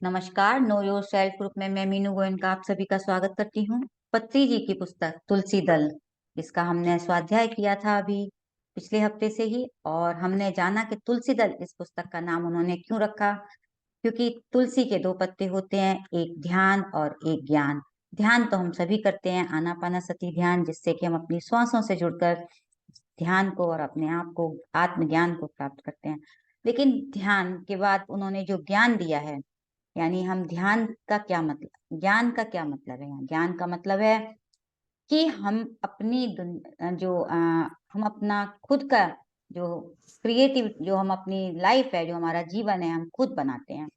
नमस्कार। Know your self group में मैं मीनू गोयन का आप सभी का स्वागत करती हूँ। पत्री जी की पुस्तक तुलसी दल, इसका हमने स्वाध्याय किया था अभी पिछले हफ्ते से ही, और हमने जाना कि तुलसी दल इस पुस्तक का नाम उन्होंने क्यों रखा। क्योंकि तुलसी के दो पत्ते होते हैं, एक ध्यान और एक ज्ञान। ध्यान तो हम सभी करते हैं, आनापानासती ध्यान, जिससे कि हम अपनी श्वासों से जुड़कर ध्यान को और अपने आप को, आत्मज्ञान को प्राप्त करते हैं। लेकिन ध्यान के बाद उन्होंने जो ज्ञान दिया है, यानी हम ध्यान का क्या मतलब, ज्ञान का क्या मतलब है। ज्ञान का मतलब है कि हम अपनी हम अपना खुद का जो क्रिएटिव, जो हम अपनी लाइफ है, जो हमारा जीवन है, हम खुद बनाते हैं।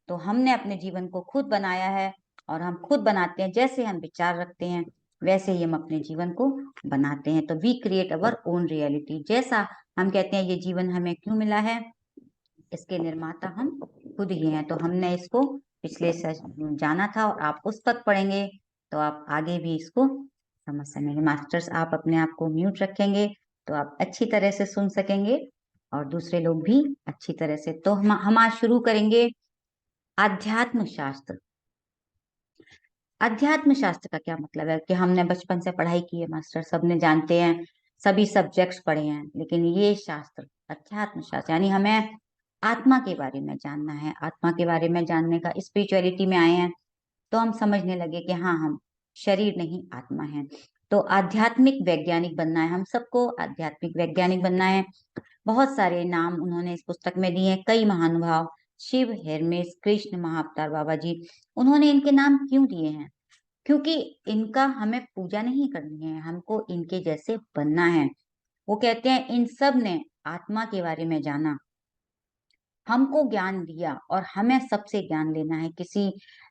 तो हमने अपने जीवन को खुद बनाया है, और हम खुद बनाते हैं। जैसे हम विचार रखते हैं वैसे ही हम अपने जीवन को बनाते हैं। तो we create our own reality. जैसा हम कहते हैं ये जीवन हमें क्यों मिला है, इसके निर्माता हम खुद ही हैं। तो हमने इसको पिछले जाना था, और आप पुस्तक पढ़ेंगे तो आप आगे भी इसको समझ सकेंगे। मास्टर्स, आप अपने आप को म्यूट रखेंगे तो आप अच्छी तरह से सुन सकेंगे, और दूसरे लोग भी अच्छी तरह से। तो हम आज शुरू करेंगे आध्यात्म शास्त्र। अध्यात्म शास्त्र का क्या मतलब है कि हमने बचपन से पढ़ाई की है, मास्टर सबने जानते हैं, सभी सब्जेक्ट्स पढ़े हैं। लेकिन ये शास्त्र, अध्यात्म शास्त्र, यानी हमें आत्मा के बारे में जानना है। आत्मा के बारे में जानने का, स्पिरिचुअलिटी में आए हैं तो हम समझने लगे कि हाँ, हम शरीर नहीं आत्मा है। तो आध्यात्मिक वैज्ञानिक बनना है, हम सबको आध्यात्मिक वैज्ञानिक बनना है। बहुत सारे नाम उन्होंने इस पुस्तक में दिए हैं, कई महानुभाव, शिव, हेरमेस, कृष्ण, महाअवतार बाबा जी। उन्होंने इनके नाम क्यों दिए हैं? क्योंकि इनका हमें पूजा नहीं करनी है, हमको इनके जैसे बनना है। वो कहते हैं इन सब ने आत्मा के बारे में जाना, हमको ज्ञान दिया, और हमें सबसे ज्ञान लेना है। किसी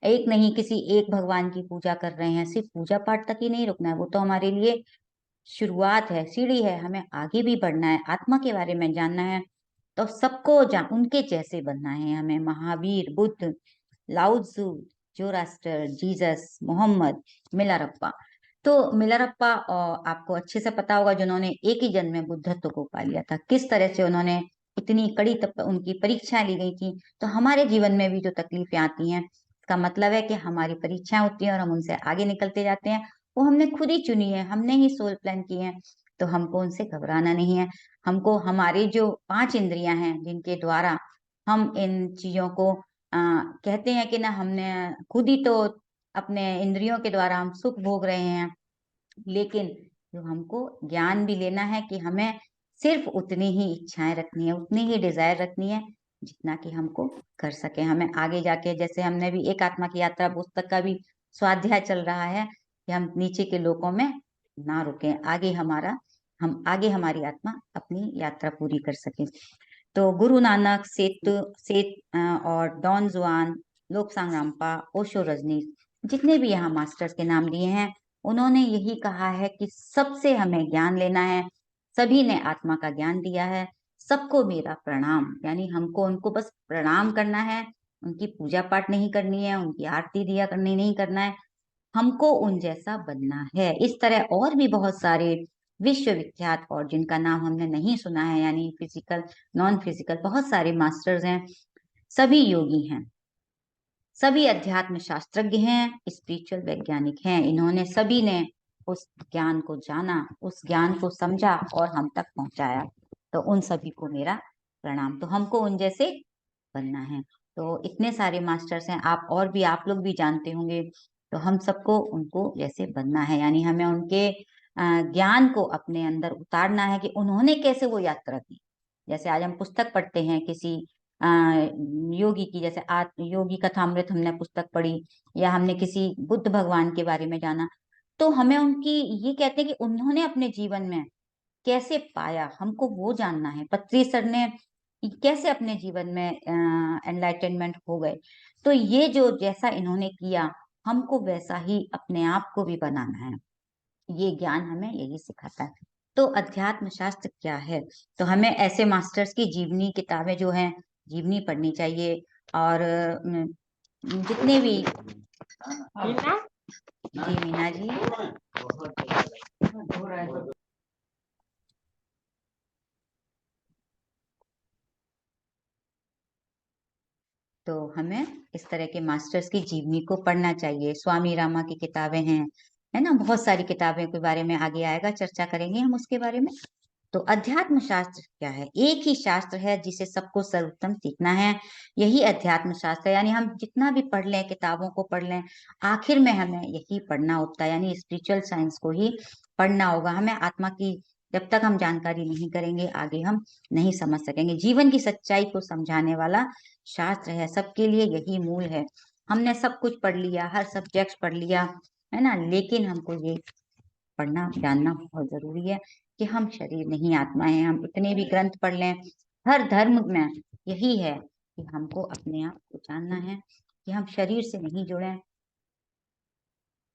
एक नहीं, किसी एक भगवान की पूजा कर रहे हैं, सिर्फ पूजा पाठ तक ही नहीं रुकना है। वो तो हमारे लिए शुरुआत है, सीढ़ी है। हमें आगे भी बढ़ना है, आत्मा के बारे में जानना है। तो सबको उनके जैसे बनना है हमें। Mahavir, Buddha, Lao Tzu, Zoroaster, Jesus, Muhammad, Milarepa. तो मिलारप्पा आपको अच्छे से पता होगा, जिन्होंने एक ही जन्म में बुद्धत्व को पा लिया था। किस तरह से उन्होंने इतनी कड़ी उनकी परीक्षाएं ली गई थी। तो हमारे जीवन में भी जो तकलीफें आती हैं, इसका मतलब है कि हमारी परीक्षाएं होती हैं और हम उनसे आगे निकलते जाते हैं। वो हमने खुद ही चुनी है, हमने ही सोल प्लान किए हैं। तो हमको उनसे घबराना नहीं है। हमको हमारी जो 5 इंद्रियां हैं, जिनके द्वारा हम इन चीजों को कहते हैं कि ना, हमने खुद ही तो अपने इंद्रियों के द्वारा हम सुख भोग रहे हैं। लेकिन जो हमको ज्ञान भी लेना है कि हमें सिर्फ उतनी ही इच्छाएं रखनी है, उतनी ही डिजायर रखनी है, जितना कि हमको कर सके। हमें आगे जाके, जैसे हमने भी एक आत्मा की यात्रा पुस्तक का भी स्वाध्याय चल रहा है, कि हम नीचे के लोकों में ना रुके, आगे हमारी आत्मा अपनी यात्रा पूरी कर सके। तो गुरु नानक, और डॉन जुआन, लोपसांग रामपा, ओशो रजनीश, जितने भी यहाँ मास्टर्स के नाम लिए हैं, उन्होंने यही कहा है कि सबसे हमें ज्ञान लेना है। सभी ने आत्मा का ज्ञान दिया है। सबको मेरा प्रणाम, यानी हमको उनको बस प्रणाम करना है। उनकी पूजा पाठ नहीं करनी है, उनकी आरती दिया करनी नहीं करना है, हमको उन जैसा बनना है। इस तरह और भी बहुत सारे विश्वविख्यात, और जिनका नाम हमने नहीं सुना है, यानी फिजिकल, नॉन फिजिकल, बहुत सारे मास्टर्स हैं। सभी योगी हैं, सभी अध्यात्म शास्त्रज्ञ हैं, स्पिरिचुअल वैज्ञानिक हैं। इन्होंने सभी ने उस ज्ञान को जाना, उस ज्ञान को समझा और हम तक पहुंचाया। तो उन सभी को मेरा प्रणाम। तो हमको उन जैसे बनना है। तो इतने सारे मास्टर्स हैं, आप लोग भी जानते होंगे। तो हम सबको उनको जैसे बनना है, यानी हमें उनके ज्ञान को अपने अंदर उतारना है कि उन्होंने कैसे वो यात्रा की। जैसे आज हम पुस्तक पढ़ते हैं किसी अ, योगी की, जैसे योगी कथामृत हमने पुस्तक पढ़ी, या हमने किसी बुद्ध भगवान के बारे में जाना। तो हमें उनकी, ये कहते हैं कि उन्होंने अपने जीवन में कैसे पाया, हमको वो जानना है। पत्री सर ने कैसे अपने जीवन में एनलाइटनमेंट हो गए। तो ये जो जैसा इन्होंने किया, हमको वैसा ही अपने आप को भी बनाना है। ये ज्ञान हमें यही सिखाता है। तो अध्यात्म शास्त्र क्या है? तो हमें ऐसे मास्टर्स की जीवनी किताबें जो हैं, जीवनी पढ़नी चाहिए। और जितने भी, जी मीना जी, तो हमें इस तरह के मास्टर्स की जीवनी को पढ़ना चाहिए। स्वामी रामा की किताबें हैं, है ना, बहुत सारी किताबें के बारे में आगे आएगा, चर्चा करेंगे हम उसके बारे में। तो अध्यात्म शास्त्र क्या है? एक ही शास्त्र है जिसे सबको सर्वोत्तम सीखना है, यही अध्यात्म शास्त्र है। यानी हम जितना भी पढ़ लें, किताबों को पढ़ लें, आखिर में हमें यही पढ़ना होता है, यानी स्पिरिचुअल साइंस को ही पढ़ना होगा। हमें आत्मा की जब तक हम जानकारी नहीं करेंगे, आगे हम नहीं समझ सकेंगे। जीवन की सच्चाई को समझाने वाला शास्त्र है, सबके लिए यही मूल है। हमने सब कुछ पढ़ लिया, हर सब्जेक्ट पढ़ लिया, है ना, लेकिन हमको ये पढ़ना जानना बहुत जरूरी है कि हम शरीर नहीं आत्मा है। हम इतने भी ग्रंथ पढ़ लें, हर धर्म में यही है कि हमको अपने आप को जानना है कि हम शरीर से नहीं जुड़े।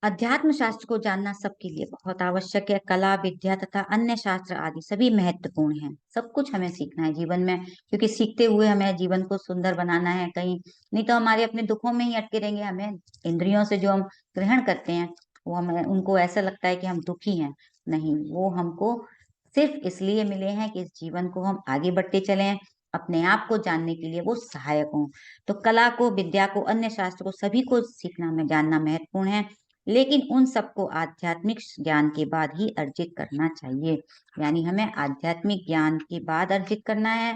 अध्यात्म शास्त्र को जानना सबके लिए बहुत आवश्यक है। कला, विद्या तथा अन्य शास्त्र आदि सभी महत्वपूर्ण हैं। सब कुछ हमें सीखना है जीवन में, क्योंकि सीखते हुए हमें जीवन को सुंदर बनाना है। कहीं नहीं तो हमारे अपने दुखों में ही अटके रहेंगे। हमें इंद्रियों से जो हम ग्रहण करते हैं, वो हमें उनको ऐसा लगता है कि हम दुखी हैं। नहीं, वो हमको सिर्फ इसलिए मिले हैं कि इस जीवन को हम आगे बढ़ते चलें, अपने आप को जानने के लिए वो सहायक हों। तो कला को, विद्या को, अन्य शास्त्र को, सभी को सीखना में जानना महत्वपूर्ण है, लेकिन उन सबको आध्यात्मिक ज्ञान के बाद ही अर्जित करना चाहिए। यानी हमें आध्यात्मिक ज्ञान के बाद अर्जित करना है,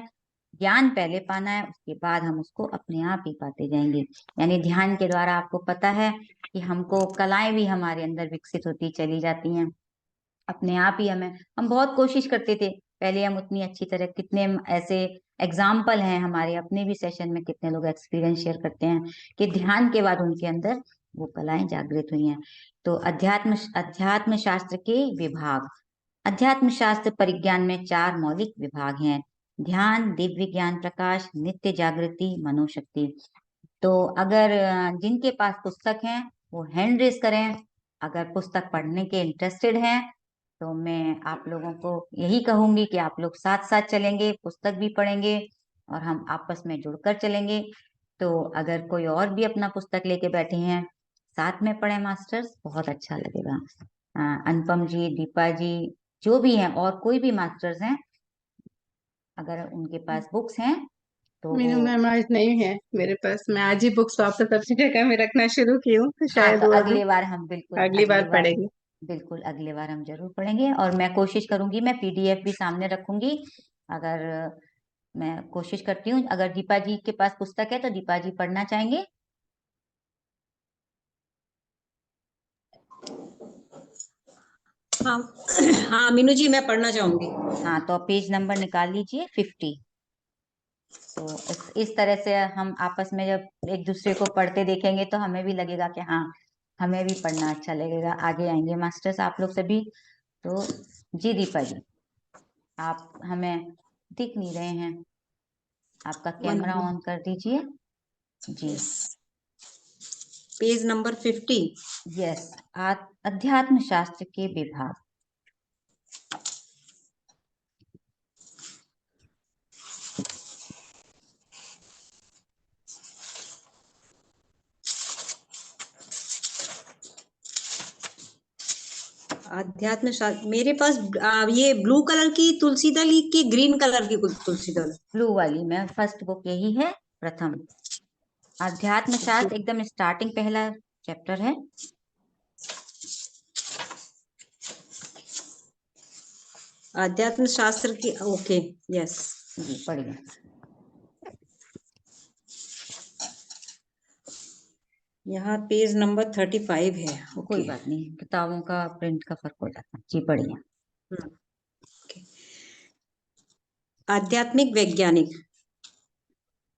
ज्ञान पहले पाना है, उसके बाद हम उसको अपने आप ही पाते जाएंगे। यानी ध्यान के द्वारा आपको पता है कि हमको कलाएं भी हमारे अंदर विकसित होती चली जाती हैं अपने आप ही। हम बहुत कोशिश करते थे पहले, हम उतनी अच्छी तरह, कितने ऐसे एग्जाम्पल हैं हमारे अपने भी सेशन में, कितने लोग एक्सपीरियंस शेयर करते हैं कि ध्यान के बाद उनके अंदर वो कलाएं जागृत हुई हैं। तो अध्यात्म शास्त्र के विभाग। अध्यात्म शास्त्र परिज्ञान में 4 मौलिक विभाग हैं: ध्यान, दिव्य ज्ञान प्रकाश, नित्य जागृति, मनोशक्ति। तो अगर जिनके पास पुस्तक हैं वो हैंड रेस करें। अगर पुस्तक पढ़ने के इंटरेस्टेड हैं तो मैं आप लोगों को यही कहूंगी कि आप लोग साथ साथ चलेंगे, पुस्तक भी पढ़ेंगे और हम आपस में जुड़कर चलेंगे। तो अगर कोई और भी अपना पुस्तक लेके बैठे हैं, साथ में पढ़े मास्टर्स, बहुत अच्छा लगेगा। अनुपम जी, दीपा जी, जो भी हैं और कोई भी मास्टर्स हैं, अगर उनके पास बुक्स हैं तो वो। मीनू मैम आज नहीं है मेरे पास। मैं आज ही बुक्स वापस अपनी जगह में रखना शुरू की हूँ, तो हाँ, शायद तो वो अभी अगली बार हम बिल्कुल अगली बार पढ़ेगी। बिल्कुल अगली बार हम जरूर पढ़ेंगे। और मैं कोशिश करूंगी, मैं पीडीएफ भी सामने रखूंगी। अगर मैं कोशिश करती हूँ, अगर दीपा जी के पास पुस्तक है तो दीपा जी पढ़ना चाहेंगे? हाँ हाँ मीनू जी, मैं पढ़ना चाहूंगी। हाँ, तो पेज नंबर निकाल लीजिए 50। तो इस तरह से हम आपस में जब एक दूसरे को पढ़ते देखेंगे तो हमें भी लगेगा कि हाँ, हमें भी पढ़ना अच्छा लगेगा। आगे आएंगे मास्टर्स आप लोग सभी। तो जी दीपा जी, आप हमें दिख नहीं रहे हैं, आपका कैमरा ऑन कर दीजिए जी। Page number 50। यस, अध्यात्म शास्त्र के विभाग। अध्यात्म शास्त्र मेरे पास ये ब्लू कलर की तुलसी दल की ग्रीन कलर की तुलसी दल। ब्लू वाली में फर्स्ट बुक यही है, प्रथम अध्यात्म शास्त्र, एकदम स्टार्टिंग पहला चैप्टर है। अध्यात्म शास्त्र की, ओके, यस जी पढ़िए। यहाँ पेज नंबर 35 है। कोई ओके। बात नहीं, किताबों का प्रिंट का फर्क हो जाता है जी, पढ़िए। आध्यात्मिक वैज्ञानिक,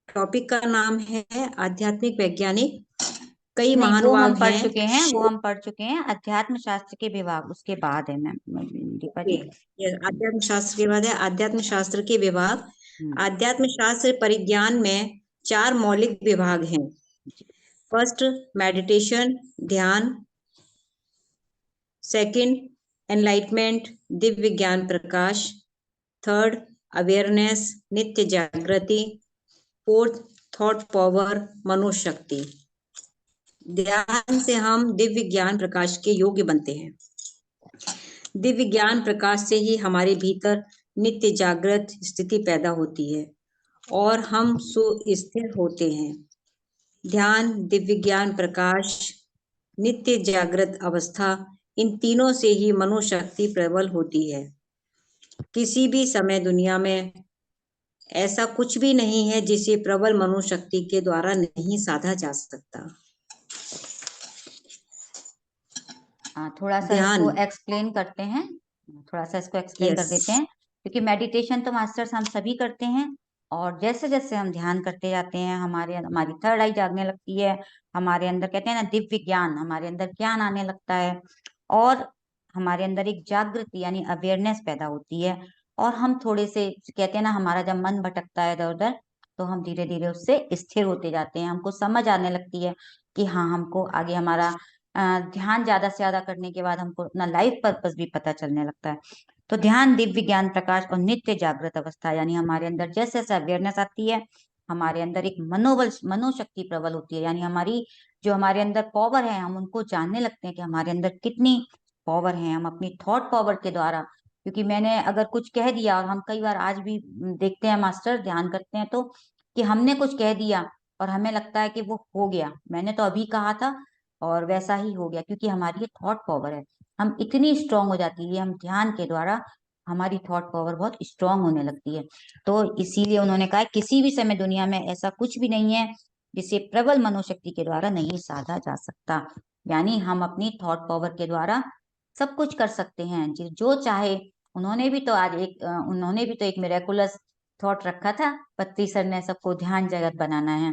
टॉपिक का नाम है आध्यात्मिक वैज्ञानिक। कई नहीं, वो हम महानुभाव पढ़ हैं। चुके हैं, वो हम पढ़ चुके हैं। अध्यात्म शास्त्र के विभाग उसके बाद है मैम, दीपा जी। आध्यात्म शास्त्र के बाद है आध्यात्म शास्त्र के विभाग। हम्म, आध्यात्म शास्त्र परिज्ञान में 4 मौलिक विभाग हैं। फर्स्ट, मेडिटेशन, ध्यान। सेकंड, एनलाइटमेंट, दिव्य ज्ञान प्रकाश। थर्ड, अवेयरनेस, नित्य जागृति। फोर्थ, थॉट पावर, मनोशक्ति। ध्यान से हम दिव्य ज्ञान प्रकाश के योग्य बनते हैं। दिव्य ज्ञान प्रकाश से ही हमारे भीतर नित्य जागृत स्थिति पैदा होती है और हम सुस्थिर होते हैं। ध्यान, दिव्य ज्ञान प्रकाश, नित्य जागृत अवस्था, इन तीनों से ही मनोशक्ति प्रबल होती है। किसी भी समय दुनिया में ऐसा कुछ भी नहीं है जिसे प्रबल मनोशक्ति के द्वारा नहीं साधा जा सकता। थोड़ा सा ध्यान, इसको एक्सप्लेन करते हैं, थोड़ा सा इसको एक्सप्लेन कर यस, देते हैं, क्योंकि मेडिटेशन तो मास्टर्स हम सभी करते हैं, और जैसे जैसे हम ध्यान करते जाते हैं हमारी थर्ड आई जागने लगती है, हमारे अंदर कहते हैं ना दिव्य ज्ञान, हमारे अंदर ज्ञान आने लगता है, और हमारे अंदर एक जागृति यानी अवेयरनेस पैदा होती है, और हम थोड़े से कहते हैं ना हमारा जब मन भटकता है इधर उधर, तो हम धीरे धीरे उससे स्थिर होते जाते हैं, हमको समझ आने लगती है कि हाँ हमको आगे हमारा ध्यान ज्यादा से ज्यादा करने के बाद हमको अपना लाइफ पर्पस भी पता चलने लगता है। तो ध्यान, दिव्य ज्ञान प्रकाश और नित्य जागृत अवस्था, यानी हमारे अंदर जैसे जैसे अवेयरनेस आती है, हमारे अंदर एक मनोबल मनोशक्ति प्रबल होती है, यानी हमारी जो हमारे अंदर पावर है हम उनको जानने लगते हैं कि हमारे अंदर कितनी पावर है। हम अपनी थॉट पावर के द्वारा, क्योंकि मैंने अगर कुछ कह दिया, और हम कई बार आज भी देखते हैं मास्टर ध्यान करते हैं तो, कि हमने कुछ कह दिया और हमें लगता है कि वो हो गया, मैंने तो अभी कहा था और वैसा ही हो गया, क्योंकि हमारी ये थॉट पावर है, हम इतनी स्ट्रांग हो जाती है, हम ध्यान के द्वारा हमारी थॉट पावर बहुत स्ट्रांग होने लगती है। तो इसीलिए उन्होंने कहा किसी भी समय दुनिया में ऐसा कुछ भी नहीं है जिसे प्रबल मनोशक्ति के द्वारा नहीं साधा जा सकता, यानी हम अपनी थॉट पावर के द्वारा सब कुछ कर सकते हैं जो चाहे। उन्होंने भी तो एक मिरेकुलस थॉट रखा था, पत्ती सर ने, सबको ध्यान जगत बनाना है,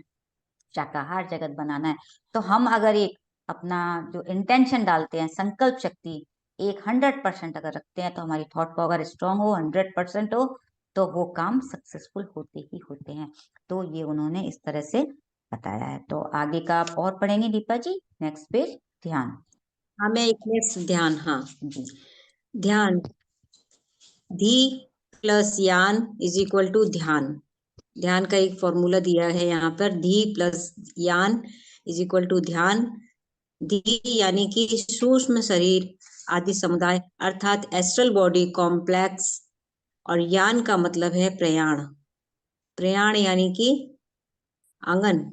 शाकाहार जगत बनाना है। तो हम अगर एक अपना जो इंटेंशन डालते हैं, संकल्प शक्ति एक 100% अगर रखते हैं, तो हमारी थॉट पावर स्ट्रांग हो, 100% हो, तो वो काम सक्सेसफुल होते ही होते हैं। तो ये उन्होंने इस तरह से बताया है। तो आगे का आप और पढ़ेंगे दीपा जी, नेक्स्ट पेज, ध्यान। हाँ मैं एक नेक्स्ट ध्यान, हाँ जी ध्यान, धी प्लस यान इज इक्वल टू ध्यान। ध्यान का एक फॉर्मूला दिया है यहाँ पर, धी प्लस यान इज इक्वल टू ध्यान। धी यानी कि सूक्ष्म शरीर आदि समुदाय अर्थात एस्ट्रल बॉडी कॉम्प्लेक्स, और यान का मतलब है प्रयाण। प्रयाण यानी कि आंगन,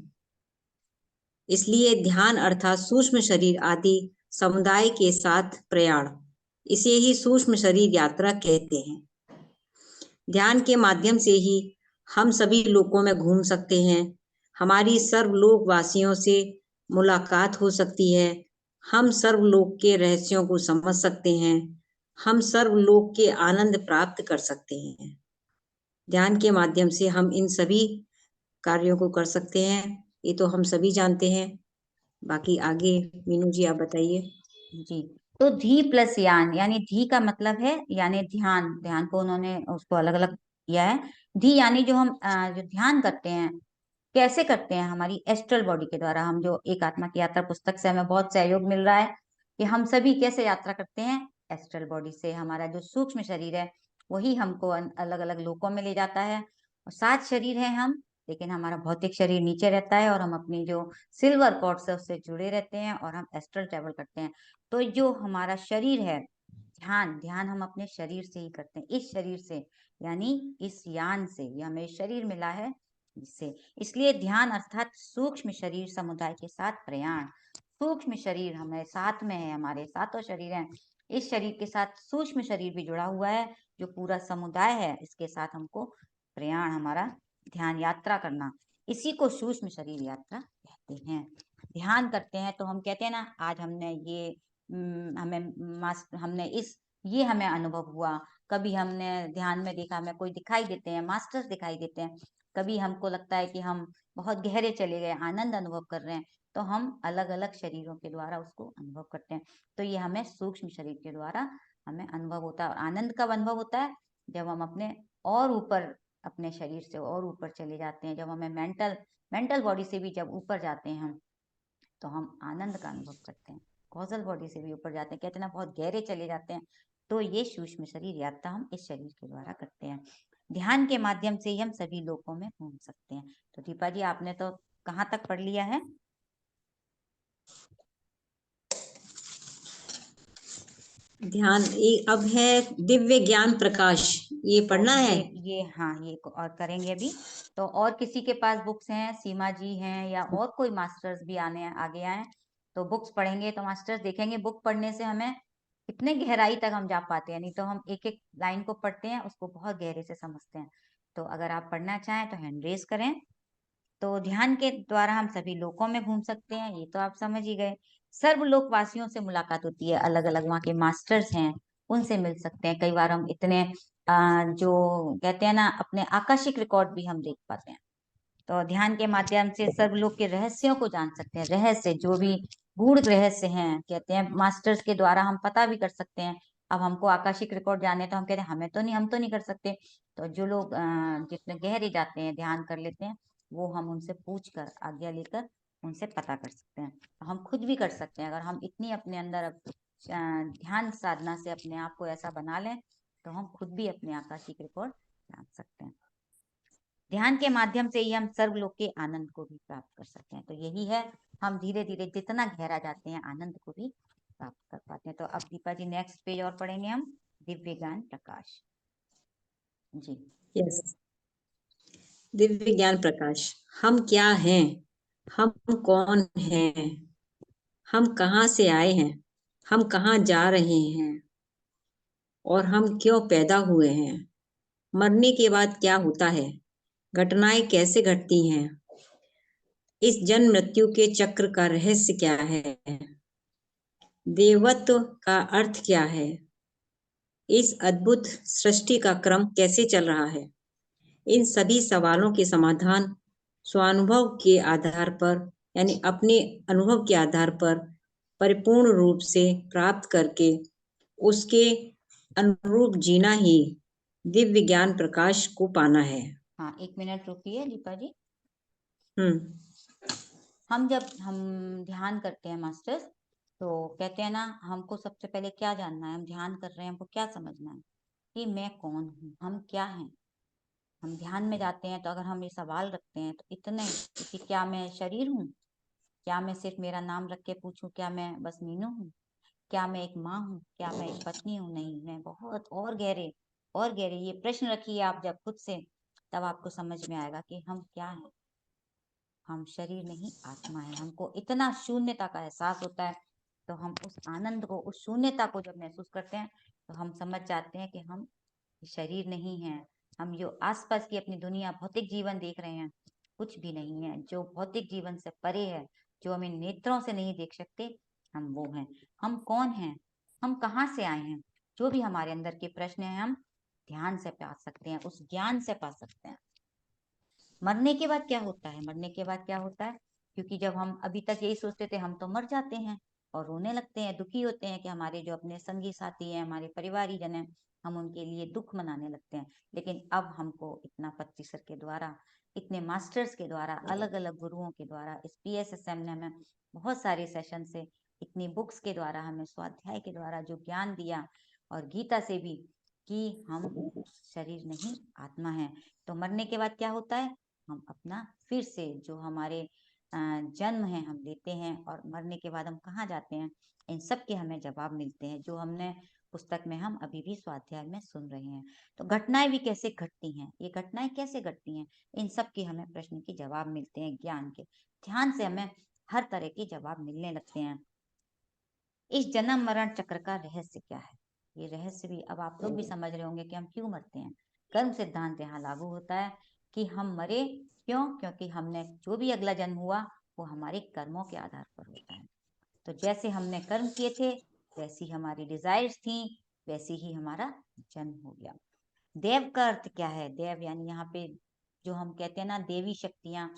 इसलिए ध्यान अर्थात सूक्ष्म शरीर आदि समुदाय के साथ प्रयाण, इसे ही सूक्ष्म शरीर यात्रा कहते हैं। ध्यान के माध्यम से ही हम सभी लोकों में घूम सकते हैं, हमारी सर्वलोक वासियों से मुलाकात हो सकती है, हम सर्वलोक के रहस्यों को समझ सकते हैं, हम सर्वलोक के आनंद प्राप्त कर सकते हैं। ध्यान के माध्यम से हम इन सभी कार्यों को कर सकते हैं, ये तो हम सभी जानते हैं। बाकी आगे मीनू जी आप बताइए। जी। तो धी प्लस यान, यानी धी का मतलब है यानी ध्यान, ध्यान को उन्होंने उसको अलग अलग किया है। धी यानी जो हम जो ध्यान करते हैं, कैसे करते हैं, हमारी एस्ट्रल बॉडी के द्वारा। हम जो एक आत्मा की यात्रा पुस्तक से हमें बहुत सहयोग मिल रहा है कि हम सभी कैसे यात्रा करते हैं, एस्ट्रल बॉडी से। हमारा जो सूक्ष्म शरीर है वही हमको अलग अलग लोकों में ले जाता है, और 7 शरीर है हम, लेकिन हमारा भौतिक शरीर नीचे रहता है, और हम अपनी जो सिल्वर कॉर्ड से उससे जुड़े रहते हैं, और हम एस्ट्रल ट्रेवल करते हैं। तो जो हमारा शरीर है, ध्यान, ध्यान हम अपने शरीर से ही करते हैं, इस शरीर से, यानी इस यान से, ये हमें शरीर मिला है इससे। इसलिए ध्यान अर्थात सूक्ष्म शरीर समुदाय के साथ प्रयाण। सूक्ष्म शरीर हमें साथ में है, हमारे सातों शरीर हैं, इस शरीर के साथ सूक्ष्म शरीर भी जुड़ा हुआ है, जो पूरा समुदाय है, इसके साथ हमको प्रयाण, हमारा ध्यान यात्रा करना, इसी को सूक्ष्म शरीर यात्रा कहते हैं। ध्यान करते हैं तो हम कहते हैं ना, आज हमने ये हमने ये हमें अनुभव हुआ, कभी हमने ध्यान में देखा, हमें कोई दिखाई देते हैं, मास्टर्स दिखाई देते हैं, कभी हमको लगता है कि हम बहुत गहरे चले गए, आनंद अनुभव कर रहे हैं, तो हम अलग अलग शरीरों के द्वारा उसको अनुभव करते हैं। तो ये हमें सूक्ष्म शरीर के द्वारा हमें अनुभव होता है। और आनंद कब अनुभव होता है, जब हम अपने और ऊपर, अपने शरीर से और ऊपर चले जाते हैं, जब हमें मेंटल बॉडी से भी जब ऊपर जाते हैं हम, तो हम आनंद का अनुभव करते हैं। कॉजल बॉडी से भी ऊपर जाते हैं, कहते हैं ना बहुत गहरे चले जाते हैं, तो ये सूक्ष्म शरीर यात्रा हम इस शरीर के द्वारा करते हैं। ध्यान के माध्यम से ही हम सभी लोकों में घूम सकते हैं। तो दीपा जी आपने तो कहाँ तक पढ़ लिया है? ध्यान अब है दिव्य ज्ञान प्रकाश, ये पढ़ना है। ये हाँ, ये और करेंगे अभी। तो और किसी के पास बुक्स हैं, सीमा जी हैं या और कोई मास्टर्स भी आगे आए तो बुक्स पढ़ेंगे, तो मास्टर्स देखेंगे बुक पढ़ने से हमें कितने गहराई तक हम जा पाते हैं। नहीं तो हम एक एक लाइन को पढ़ते हैं, उसको बहुत गहरे से समझते हैं। तो अगर आप पढ़ना चाहें तो हैंड रेज करें। तो ध्यान के द्वारा हम सभी लोकों में घूम सकते हैं, ये तो आप समझ ही गए। सर्वलोकवासियों से मुलाकात होती है, अलग अलग वहाँ के मास्टर्स हैं, उनसे मिल सकते हैं। कई बार हम इतने जो कहते हैं ना, अपने आकाशिक रिकॉर्ड भी हम देख पाते हैं। तो ध्यान के माध्यम से सर्वलोक के रहस्यों को जान सकते हैं। रहस्य जो भी गूढ़ रहस्य हैं, कहते हैं मास्टर्स के द्वारा हम पता भी कर सकते हैं। अब हमको आकाशिक रिकॉर्ड जाने तो हम कहते हैं हम तो नहीं कर सकते। तो जो लोग जितने गहरे जाते हैं, ध्यान कर लेते हैं, वो हम उनसे पूछ कर, आज्ञा लेकर उनसे पता कर सकते हैं। तो हम खुद भी कर सकते हैं। अगर हम इतनी अपने अंदर ध्यान साधना से अपने आप को ऐसा बना लें, तो हम खुद भी अपने आकाशिक रिकॉर्ड जान सकते हैं। ध्यान के माध्यम से ही हम सर्वलोक के आनंद को भी प्राप्त कर सकते हैं। तो यही है, हम धीरे धीरे जितना गहरा जाते हैं, आनंद को भी प्राप्त कर पाते हैं। तो अब दीपा जी नेक्स्ट पेज और पढ़ेंगे हम, दिव्य ज्ञान प्रकाश जी। यस, दिव्य ज्ञान प्रकाश। हम क्या हैं? हम कौन हैं? हम कहाँ से आए हैं? हम कहाँ जा रहे हैं? और हम क्यों पैदा हुए हैं? मरने के बाद क्या होता है? घटनाएं कैसे घटती हैं? इस जन्म मृत्यु के चक्र का रहस्य क्या है? देवत्व का अर्थ क्या है? इस अद्भुत सृष्टि का क्रम कैसे चल रहा है? इन सभी सवालों के समाधान स्वानुभव के आधार पर, यानी अपने अनुभव के आधार पर परिपूर्ण रूप से प्राप्त करके उसके अनुरूप जीना ही दिव्य ज्ञान प्रकाश को पाना है। हाँ, 1 मिनट रुकिए दीपा जी। हम्म जब हम ध्यान करते हैं मास्टर्स, तो कहते हैं ना, हमको सबसे पहले क्या जानना है, हम ध्यान कर रहे हैं, हमको क्या समझना है कि मैं कौन हूँ, हम क्या हैं। हम ध्यान में जाते हैं तो अगर हम ये सवाल रखते हैं तो इतने कि क्या मैं शरीर हूँ, क्या मैं सिर्फ मेरा नाम रख के पूछूं, क्या मैं बस मीनू हूँ, क्या मैं एक माँ हूँ, क्या मैं एक पत्नी हूँ। नहीं, मैं बहुत और गहरे ये प्रश्न रखिए आप जब खुद से, तब आपको समझ में आएगा कि हम क्या हैं। हम शरीर नहीं, आत्मा है। हमको इतना शून्यता का एहसास होता है, तो हम उस आनंद को, उस शून्यता को जब महसूस करते हैं, तो हम समझ जाते हैं कि हम शरीर नहीं है। हम जो आसपास की अपनी दुनिया, भौतिक जीवन देख रहे हैं, कुछ भी नहीं है। जो भौतिक जीवन से परे है, जो हम इन नेत्रों से नहीं देख सकते, हम वो हैं। हम कौन हैं, हम कहाँ से आए हैं, जो भी हमारे अंदर के प्रश्न हैं, हम ध्यान से पा सकते हैं, उस ज्ञान से पा सकते हैं। मरने के बाद क्या होता है, मरने के बाद क्या होता है, क्योंकि जब हम अभी तक यही सोचते थे हम तो मर जाते हैं, और रोने लगते हैं, दुखी होते हैं कि हमारे जो अपने संगी साथी हैं, हमारे परिवारीजन हैं, हम उनके लिए दुख मनाने लगते हैं। लेकिन अब हमको इतना पत्ती सर के द्वारा, इतने मास्टर्स के द्वारा, अलग अलग गुरुओं के द्वारा, इस PSSM ने हमें बहुत सारे सेशन से, इतनी बुक्स के द्वारा, हमें स्वाध्याय के द्वारा जो ज्ञान दिया, और गीता से भी, कि हम शरीर नहीं, आत्मा है। तो मरने के बाद क्या होता है, हम अपना फिर से जो हमारे जन्म है हम लेते हैं, और मरने के बाद हम कहाँ जाते हैं, इन सब के हमें जवाब मिलते हैं, जो हमने पुस्तक में हम अभी भी स्वाध्याय में सुन रहे हैं। तो घटनाएं भी कैसे घटती हैं, ये घटनाएं कैसे घटती हैं, इन सब के हमें प्रश्न के जवाब मिलते हैं ज्ञान के। ध्यान से हमें हर तरह के जवाब मिलने लगते हैं। इस जन्म मरण चक्र का रहस्य क्या है, ये रहस्य भी अब आप लोग भी समझ रहे होंगे कि हम क्यों मरते हैं। कर्म सिद्धांत यहाँ लागू होता है कि हम मरे क्यों, क्योंकि हमने जो भी अगला जन्म हुआ, वो हमारे कर्मों के आधार पर होता है। तो जैसे हमने कर्म किए थे, वैसी हमारी डिजायर्स थी, वैसे ही हमारा जन्म हो गया। देव का अर्थ क्या है, देव यानी यहाँ पे जो हम कहते हैं ना, देवी शक्तियां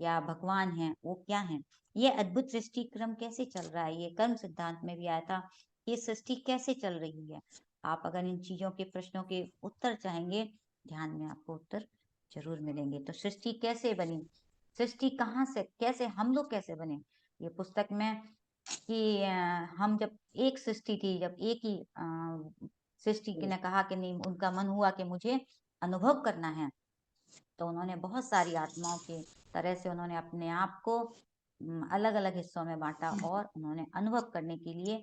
या भगवान हैं, वो क्या हैं। ये अद्भुत सृष्टि क्रम कैसे चल रहा है, ये कर्म सिद्धांत में भी आया था, ये सृष्टि कैसे चल रही है। आप अगर इन चीजों के प्रश्नों के उत्तर चाहेंगे, ध्यान में आपको उत्तर जरूर मिलेंगे। तो सृष्टि कैसे बनी, सृष्टि कहाँ से, कैसे हम लोग कैसे बने, ये पुस्तक में कि हम जब एक सृष्टि थी, जब एक ही सृष्टि ने कहा कि नहीं, उनका मन हुआ कि मुझे अनुभव करना है, तो उन्होंने बहुत सारी आत्माओं के तरह से उन्होंने अपने आप को अलग अलग हिस्सों में बांटा, और उन्होंने अनुभव करने के लिए,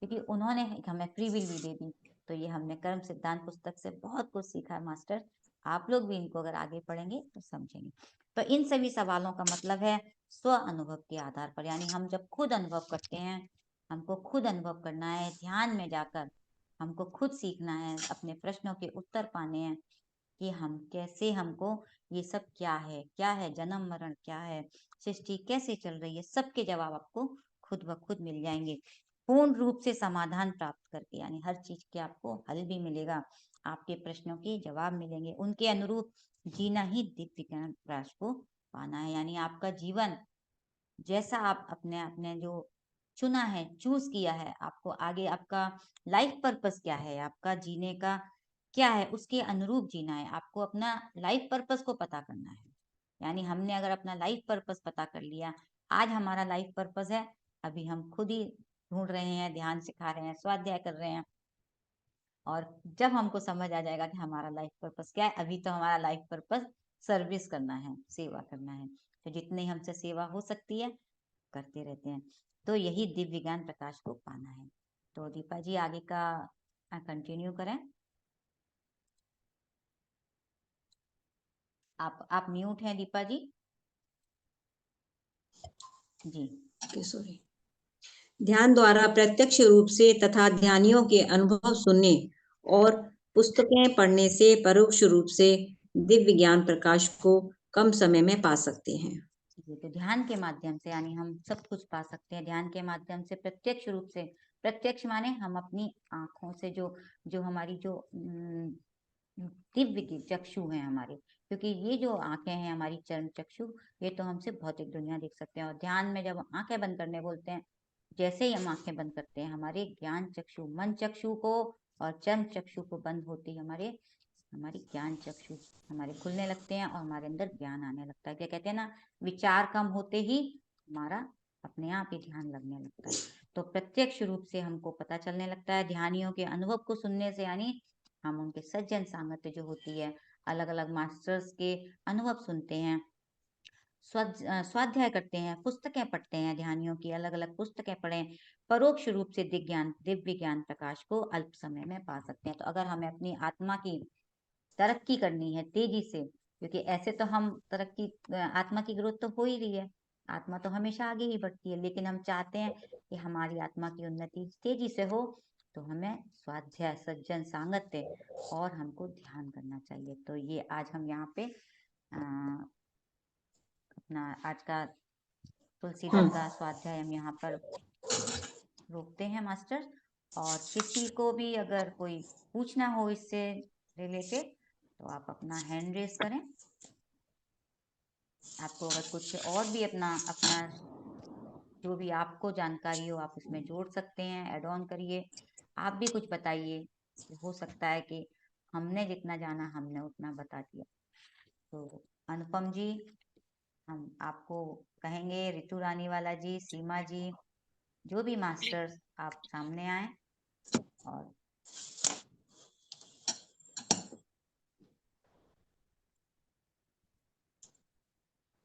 क्योंकि उन्होंने हमें फ्री विल भी दे दी। तो ये हमने कर्म सिद्धांत पुस्तक से बहुत कुछ सीखा है मास्टर। आप लोग भी इनको अगर आगे पढ़ेंगे तो समझेंगे। तो इन सभी सवालों का मतलब है स्व अनुभव के आधार पर, यानी हम जब खुद अनुभव करते हैं, हमको खुद अनुभव करना है, ध्यान में जाकर हमको खुद सीखना है, अपने प्रश्नों के उत्तर पाने हैं कि हम कैसे, हमको ये सब क्या है जन्म मरण, क्या है सृष्टि, कैसे चल रही है, सबके जवाब आपको खुद ब खुद मिल जाएंगे, पूर्ण रूप से समाधान प्राप्त करके, यानी हर चीज के आपको हल भी मिलेगा, आपके प्रश्नों के जवाब मिलेंगे, उनके अनुरूप जीना ही दिव्य ज्ञान प्रकाश को पाना है। यानी आपका जीवन जैसा आप अपने अपने जो चुना है, चूज किया है, आपको आगे आपका लाइफ पर्पस क्या है, आपका जीने का क्या है, उसके अनुरूप जीना है। आपको अपना लाइफ पर्पस को पता करना है। यानी हमने अगर अपना लाइफ पर्पस पता कर लिया, आज हमारा लाइफ पर्पस है, अभी हम खुद ही ढूंढ रहे हैं, ध्यान सिखा रहे हैं, स्वाध्याय कर रहे हैं, और जब हमको समझ आ जाएगा कि हमारा लाइफ पर्पस क्या है, अभी तो हमारा लाइफ पर्पस सर्विस करना है, सेवा करना है, तो जितनी हमसे सेवा हो सकती है करते रहते हैं। तो यही दिव्य ज्ञान प्रकाश को पाना है। तो दीपा जी आगे का कंटिन्यू करें। आप म्यूट हैं दीपा जी। जी सॉरी। ध्यान द्वारा प्रत्यक्ष रूप से तथा ध्यानियों के अनुभव सुनने और पुस्तकें पढ़ने से परोक्ष रूप से दिव्य ज्ञान प्रकाश को कम समय में पा सकते हैं। जी, तो ध्यान के माध्यम से यानी हम सब कुछ पा सकते हैं, ध्यान के माध्यम से प्रत्यक्ष रूप से, प्रत्यक्ष माने हम अपनी आंखों से जो जो हमारी जो दिव्य की चक्षु हैं हमारे, क्योंकि ये जो आंखें हैं हमारी चर्म चक्षु, ये तो हमसे भौतिक दुनिया देख सकते हैं, और ध्यान में जब आंखें बंद करने बोलते हैं, जैसे ही हम आंखें बंद करते हैं, हमारे ज्ञान चक्षु, मन चक्षु को और चर्म चक्षु को बंद होती हमारे हमारी ज्ञान चक्षु हमारे खुलने लगते हैं, और हमारे अंदर ज्ञान आने लगता है। क्या कहते हैं ना, विचार कम होते ही हमारा अपने आप ही ध्यान लगने लगता है। तो प्रत्यक्ष रूप से हमको पता चलने लगता है, ध्यानियों के अनुभव को सुनने से, यानी हम उनके सज्जन सांगत्य जो होती है, अलग अलग मास्टर्स के अनुभव सुनते हैं, स्वाध्याय करते हैं, पुस्तकें पढ़ते हैं, ध्यानियों की अलग अलग पुस्तकें पढ़ें, परोक्ष रूप से दिव्य ज्ञान प्रकाश को अल्प समय में पा सकते हैं। तो अगर हमें अपनी आत्मा की तरक्की करनी है तेजी से, क्योंकि ऐसे तो हम तरक्की, आत्मा की ग्रोथ तो हो ही रही है, आत्मा तो हमेशा आगे ही बढ़ती है, लेकिन हम चाहते हैं कि हमारी आत्मा की उन्नति तेजी से हो, तो हमें स्वाध्याय, सज्जन सांगत्य और हमको ध्यान करना चाहिए। तो ये आज हम यहाँ पे अपना आज का तुलसी दत्ता स्वाध्याय हम यहाँ पर रोकते हैं मास्टर। और किसी को भी अगर कोई पूछना हो इससे रिलेटेड, तो आप अपना हैंड रेस करें। आपको अगर कुछ और भी अपना अपना जो भी आपको जानकारी हो, आप उसमें जोड़ सकते हैं, ऐड ऑन करिए, आप भी कुछ बताइए। हो सकता है कि हमने जितना जाना हमने उतना बता दिया। तो अनुपम जी, हम आपको कहेंगे, ऋतु रानी वाला जी, सीमा जी, जो भी मास्टर्स, आप सामने आए और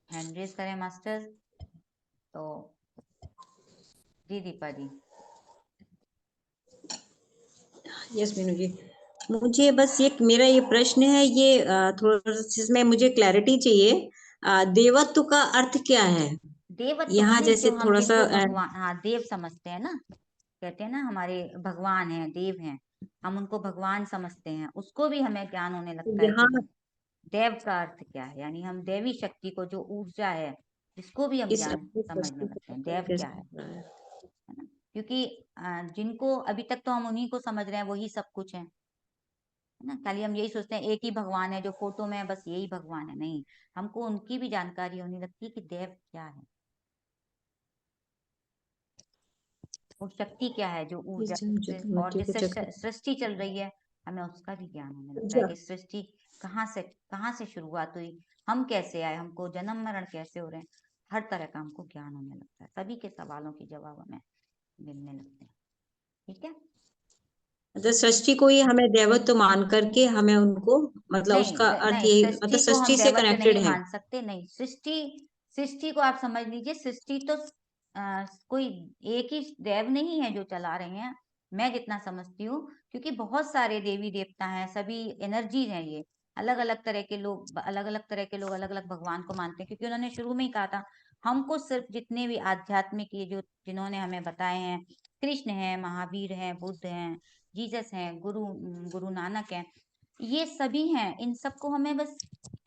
हैंड रेस करें मास्टर्स। तो जी दीपा जी। यस मीनू जी, मुझे बस मेरा ये प्रश्न है, ये थोड़ा जिसमें मुझे क्लैरिटी चाहिए। देवत्व का अर्थ क्या है? देवत्व यहाँ माने जैसे जो हम थोड़ा सा जिनको भगवान, हाँ देव समझते हैं ना, कहते हैं ना हमारे भगवान हैं, देव हैं, हम उनको भगवान समझते हैं, उसको भी हमें ज्ञान होने लगता है यहाँ कि देव का अर्थ क्या है, यानी हम देवी शक्ति को, जो ऊर्जा है, जिसको भी हम इस ज्ञान समझने लगते हैं, देव क्या है ना। क्योंकि जिनको अभी तक तो हम उन्हीं को समझ रहे हैं, वही सब कुछ है ना। खाली हम यही सोचते हैं एक ही भगवान है जो फोटो में है, बस यही भगवान है, नहीं, हमको उनकी भी जानकारी होने लगती है कि देव क्या है, वो शक्ति क्या है, जो ऊर्जा और मृत्यु को जिससे चक्र सृष्टि चल रही है, हमें उसका भी ज्ञान होने लगता है ऊर्जा। कि सृष्टि कहाँ से शुरुआत हुई, हम कैसे आए, हमको जन्म मरण कैसे हो रहे हैं, हर तरह का हमको ज्ञान होने लगता है, सभी के सवालों के जवाब हमें मिलने लगते हैं। ठीक है, मतलब सृष्टि को ही हमें देवत्व मान करके हमें उनको, मतलब नहीं उसका अर्थ नहीं, यही, मतलब सृष्टि को हम सृष्टि से दैवत्व कनेक्टेड नहीं है। मान सकते, नहीं, सृष्टि सृष्टि को आप समझ लीजिए, सृष्टि तो कोई एक ही देव नहीं है जो चला रहे हैं, मैं जितना समझती हूँ, क्योंकि बहुत सारे देवी देवता हैं, सभी एनर्जीज हैं ये, अलग अलग तरह के लोग अलग अलग भगवान को मानते हैं, क्योंकि उन्होंने शुरू में ही कहा था हमको सिर्फ जितने भी आध्यात्मिक ये जो जिन्होंने हमें बताए हैं, कृष्ण है, महावीर है, बुद्ध हैं, जीसस हैं, गुरु नानक हैं, ये सभी हैं, इन सबको हमें बस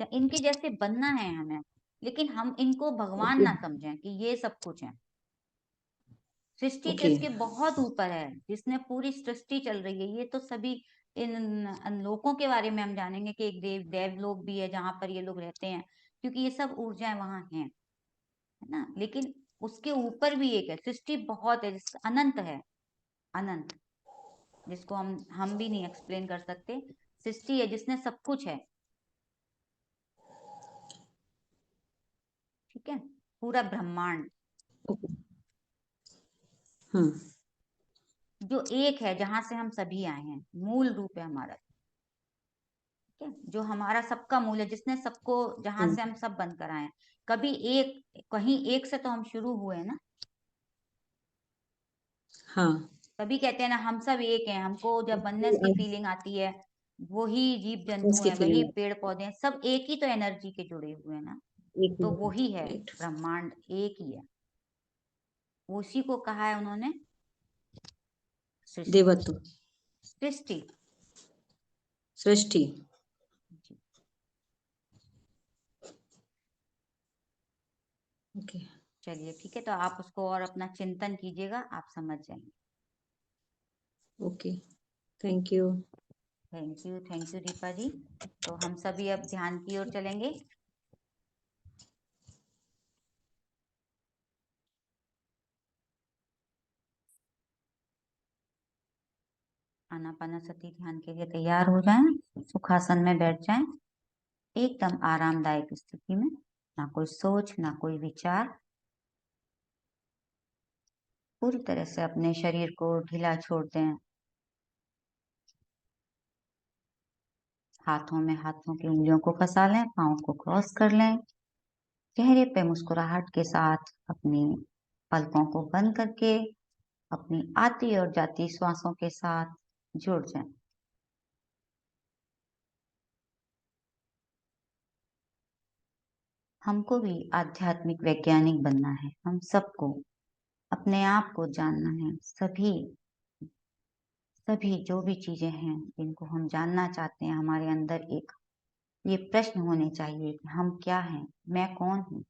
इनके जैसे बनना है हमें, लेकिन हम इनको भगवान ओके ना समझें कि ये सब कुछ है। सृष्टि तो ओके इसके बहुत ऊपर है, जिसने पूरी सृष्टि चल रही है। ये तो सभी इन लोकों के बारे में हम जानेंगे कि एक देव लोक भी है जहां पर ये लोग रहते हैं, क्योंकि ये सब ऊर्जाएं वहां हैं, है ना। लेकिन उसके ऊपर भी एक है, सृष्टि बहुत है, अनंत है, अनंत, जिसको हम भी नहीं एक्सप्लेन कर सकते। सृष्टि है जिसने सब कुछ है, ठीक है, पूरा ब्रह्मांड ओके हाँ जो एक है, जहां से हम सभी आए हैं, मूल रूप है हमारा, ठीक है, जो हमारा सबका मूल है, जिसने सबको, जहां हाँ से हम सब बनकर आए हैं। कभी एक कहीं एक से तो हम शुरू हुए हैं ना। हाँ तभी कहते हैं ना हम सब एक हैं, हमको जब वननेस की फीलिंग आती है, वही जीव जंतु उसकी हैं, वही फीलिंग पेड़ पौधे हैं, सब एक ही तो एनर्जी के जुड़े हुए हैं ना। एक तो वही है, राइट ब्रह्मांड एक ही है, उसी को कहा है उन्होंने सृष्टि। देवत्व सृष्टि, सृष्टि जी। ओके चलिए ठीक है, तो आप उसको और अपना चिंतन कीजिएगा, आप समझ जाएंगे। Okay thank you thank you Deepa ji. तो हम सभी अब ध्यान की ओर चलेंगे। आनापानसति ध्यान के लिए तैयार हो जाएं, सुखासन में बैठ जाएं, एकदम आरामदायक स्थिति में, ना कोई सोच ना कोई विचार, पूरी तरह से अपने शरीर को ढीला छोड़ दें। हाथों की उंगलियों को फंसा लें, पाँव को क्रॉस कर लें, चेहरे पे मुस्कुराहट के साथ अपनी पलकों को बंद करके अपनी आती और जाती श्वासों के साथ जुड़ जाएं। हमको भी आध्यात्मिक वैज्ञानिक बनना है, हम सबको अपने आप को जानना है। सभी सभी जो भी चीजें हैं जिनको हम जानना चाहते हैं, हमारे अंदर एक ये प्रश्न होने चाहिए कि हम क्या हैं, मैं कौन हूँ।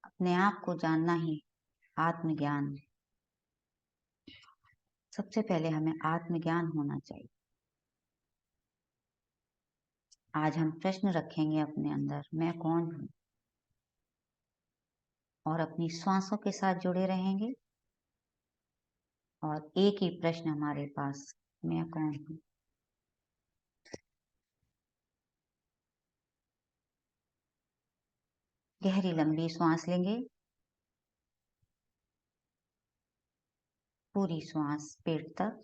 अपने आप को जानना ही आत्मज्ञान है। सबसे पहले हमें आत्मज्ञान होना चाहिए। आज हम प्रश्न रखेंगे अपने अंदर, मैं कौन हूँ, और अपनी श्वासों के साथ जुड़े रहेंगे। और एक ही प्रश्न हमारे पास, मैं कौन हूँ। गहरी लंबी सांस लेंगे, पूरी सांस पेट तक।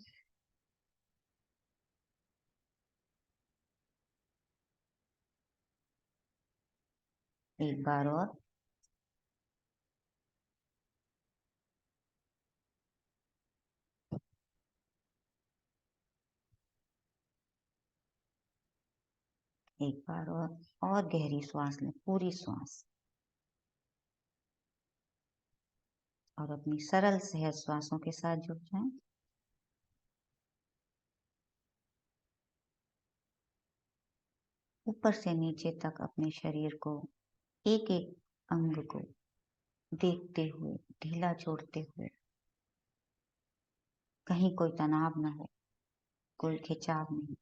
एक बार और, एक बार और गहरी सांस लें, पूरी सांस। और अपनी सरल सहज श्वासों के साथ जुड़ जाएं। ऊपर से नीचे तक अपने शरीर को, एक एक अंग को देखते हुए, ढीला छोड़ते हुए, कहीं कोई तनाव ना हो, कोई खिंचाव नहीं।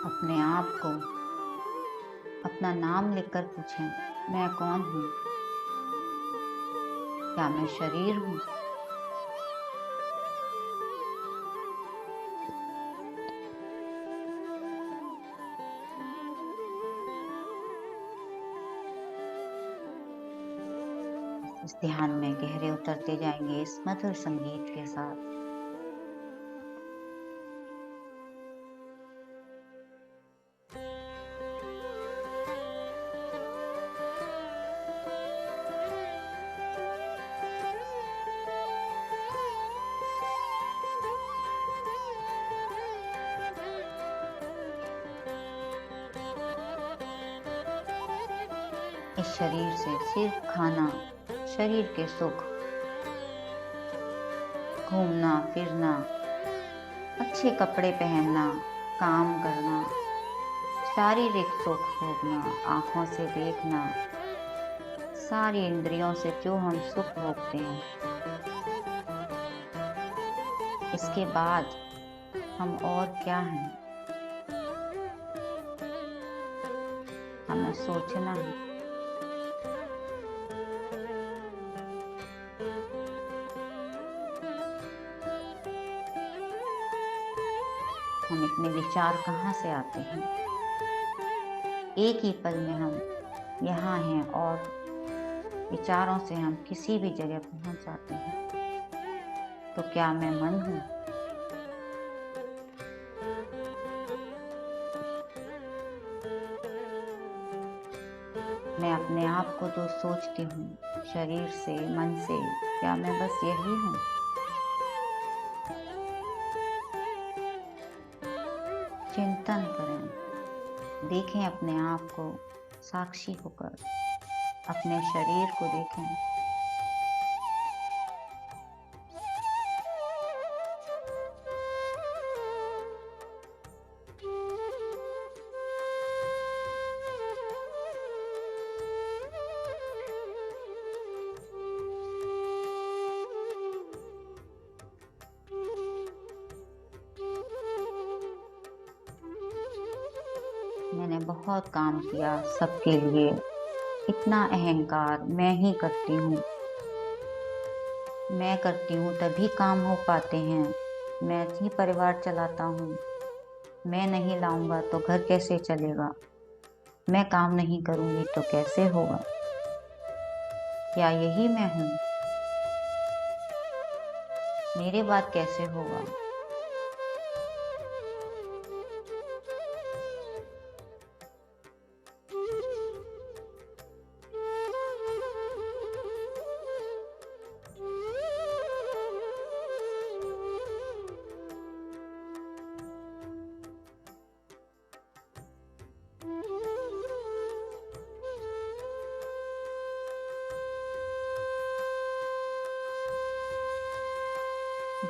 अपने आप को अपना नाम लिखकर पूछें, मैं कौन हूँ? क्या मैं शरीर हूँ? इस ध्यान में गहरे उतरते जाएंगे इस मधुर संगीत के साथ। इस शरीर से सिर्फ खाना, शरीर के सुख, घूमना फिरना, अच्छे कपड़े पहनना, काम करना, शारीरिक सुख भोगना, आंखों से देखना, सारी इंद्रियों से जो हम सुख भोगते हैं, इसके बाद हम और क्या हैं? हमें सोचना है। हम इतने विचार कहाँ से आते हैं? एक ही पल में हम यहाँ हैं और विचारों से हम किसी भी जगह पहुंच जाते हैं। तो क्या मैं मन हूँ? मैं अपने आप को जो सोचती हूँ, शरीर से, मन से, क्या मैं बस यही हूँ? चिंतन करें, देखें अपने आप को साक्षी होकर, अपने शरीर को देखें। मैंने बहुत काम किया सबके लिए, इतना अहंकार, मैं ही करती हूँ, मैं करती हूँ तभी काम हो पाते हैं, मैं ही परिवार चलाता हूँ, मैं नहीं लाऊंगा तो घर कैसे चलेगा, मैं काम नहीं करूंगी तो कैसे होगा? क्या यही मैं हूँ? मेरे बाद कैसे होगा?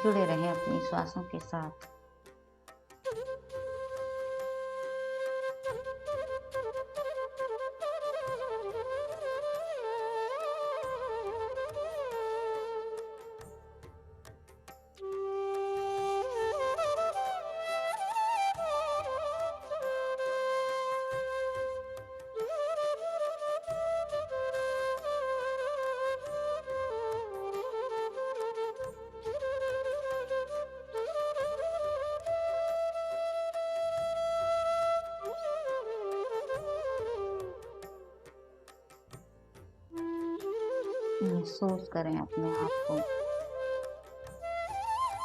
जुड़े रहें अपनी श्वासों के साथ। महसूस करें अपने आप को,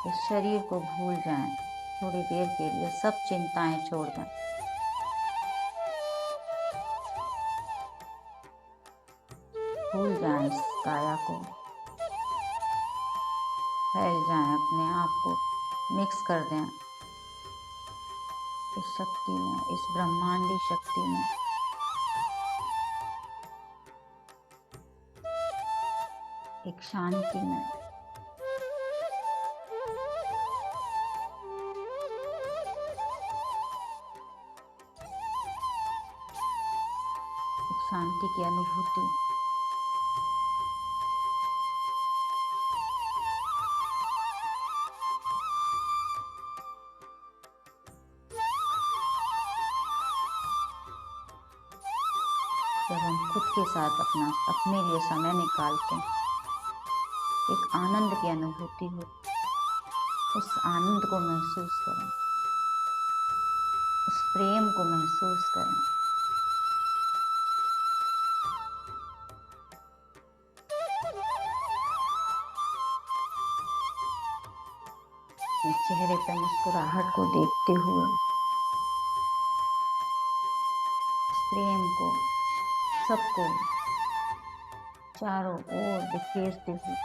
इस शरीर को भूल जाएं, थोड़ी देर के लिए सब चिंताएं छोड़ दें। भूल जाएं इस काया को, फैल जाएं, अपने आप को मिक्स कर दें इस शक्ति में, इस ब्रह्मांडी शक्ति में। एक शांति में। एक शांति की अनुभूति। जब हम खुद के साथ अपने लिए समय निकालते हैं, एक आनंद की अनुभूति हो, उस आनंद को महसूस करें, उस प्रेम को महसूस करें। अपने चेहरे पर मुस्कुराहट को देखते हुए उस प्रेम को सबको चारों ओर बिखेरते हुए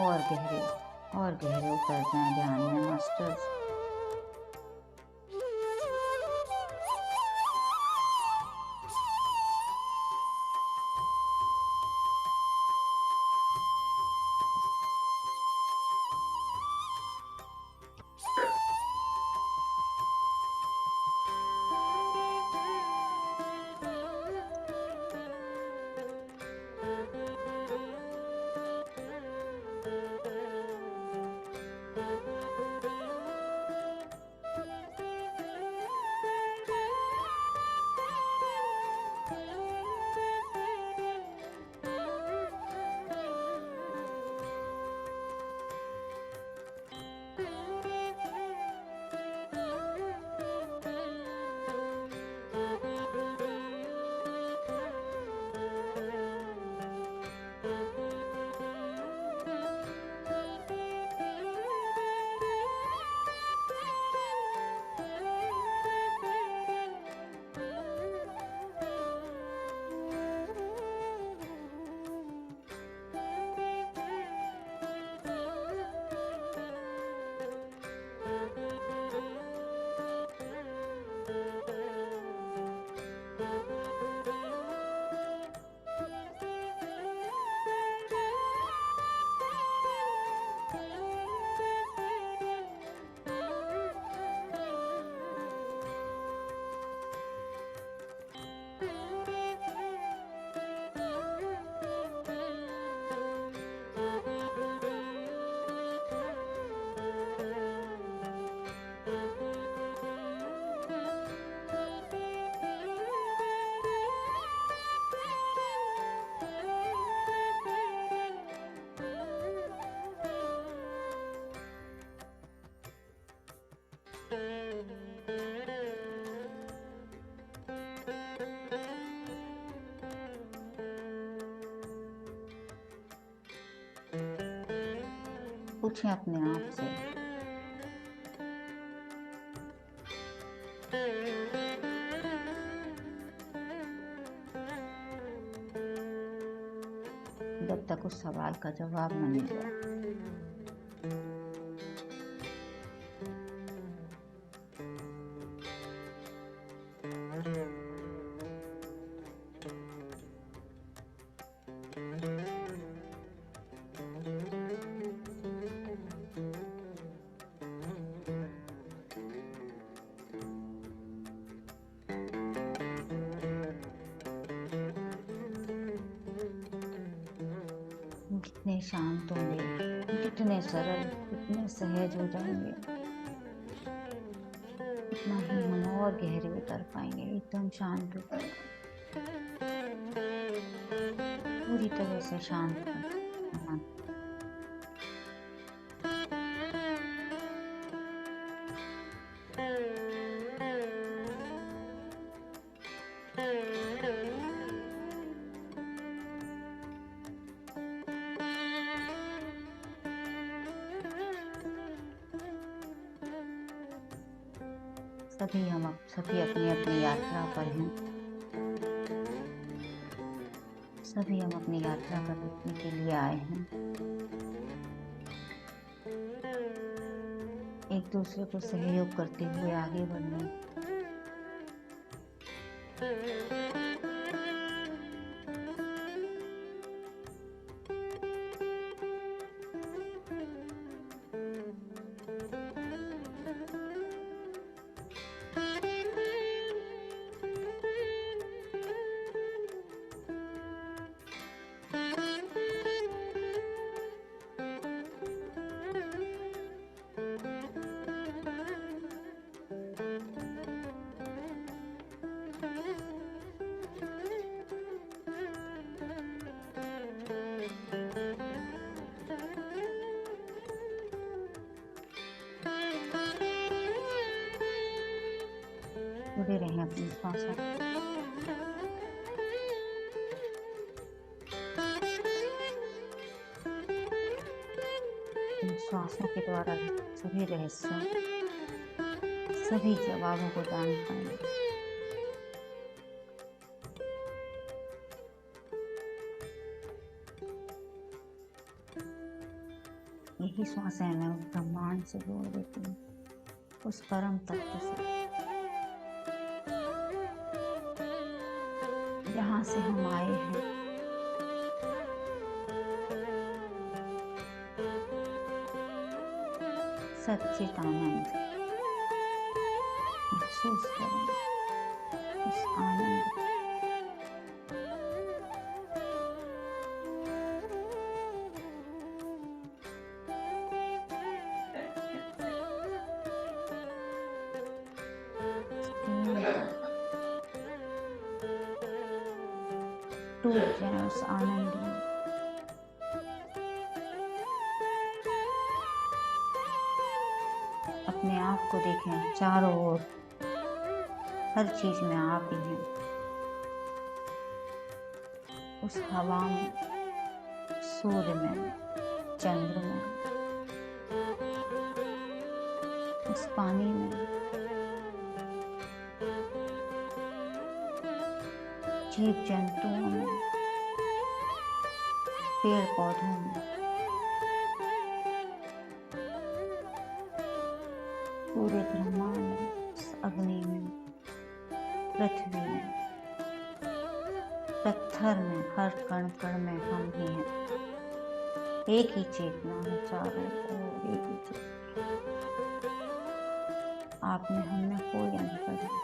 और गहरे उतरते हैं ध्यान में मास्टर्स। पूछें अपने आप से, जब तक उस सवाल का जवाब न मिल जाए। कितने शांत होंगे, कितने सरल, कितने सहज हो जाएंगे, इतना ही हम और गहरे उतर पाएंगे, एकदम शांत होकर, पूरी तरह से शांत होकर। सभी अपनी अपनी यात्रा पर हैं। सभी हम अपनी यात्रा करने के लिए आए हैं, एक दूसरे को सहयोग करते हुए आगे बढ़ने। जुड़े रहें अपनी श्वासों इन श्वासों के द्वारा सभी रहस्यों, सभी जवाबों को जान पाएंगे। यही श्वासें हमें उस ब्रह्मांड से जोड़ देती हैं, उस परम तत्व से, जहाँ से हम आए हैं। सच्चित आनंद महसूस करें, उस आनंद को। टूट जाए उस आनंद में। अपने आप को देखें, चारों ओर हर चीज में आप ही हैं। उस हवा में, सूर्य में, चंद्र में, उस पानी में, जीव जंतुओं में, पेड़ पौधों में, पूरे ब्रह्मांड में, उस अग्नि में, पृथ्वी में, पत्थर में, हर कण कण में हम ही हैं। एक ही चेतना है चारों ओर, एक ही चेतना। आप में हम में कोई अंतर नहीं।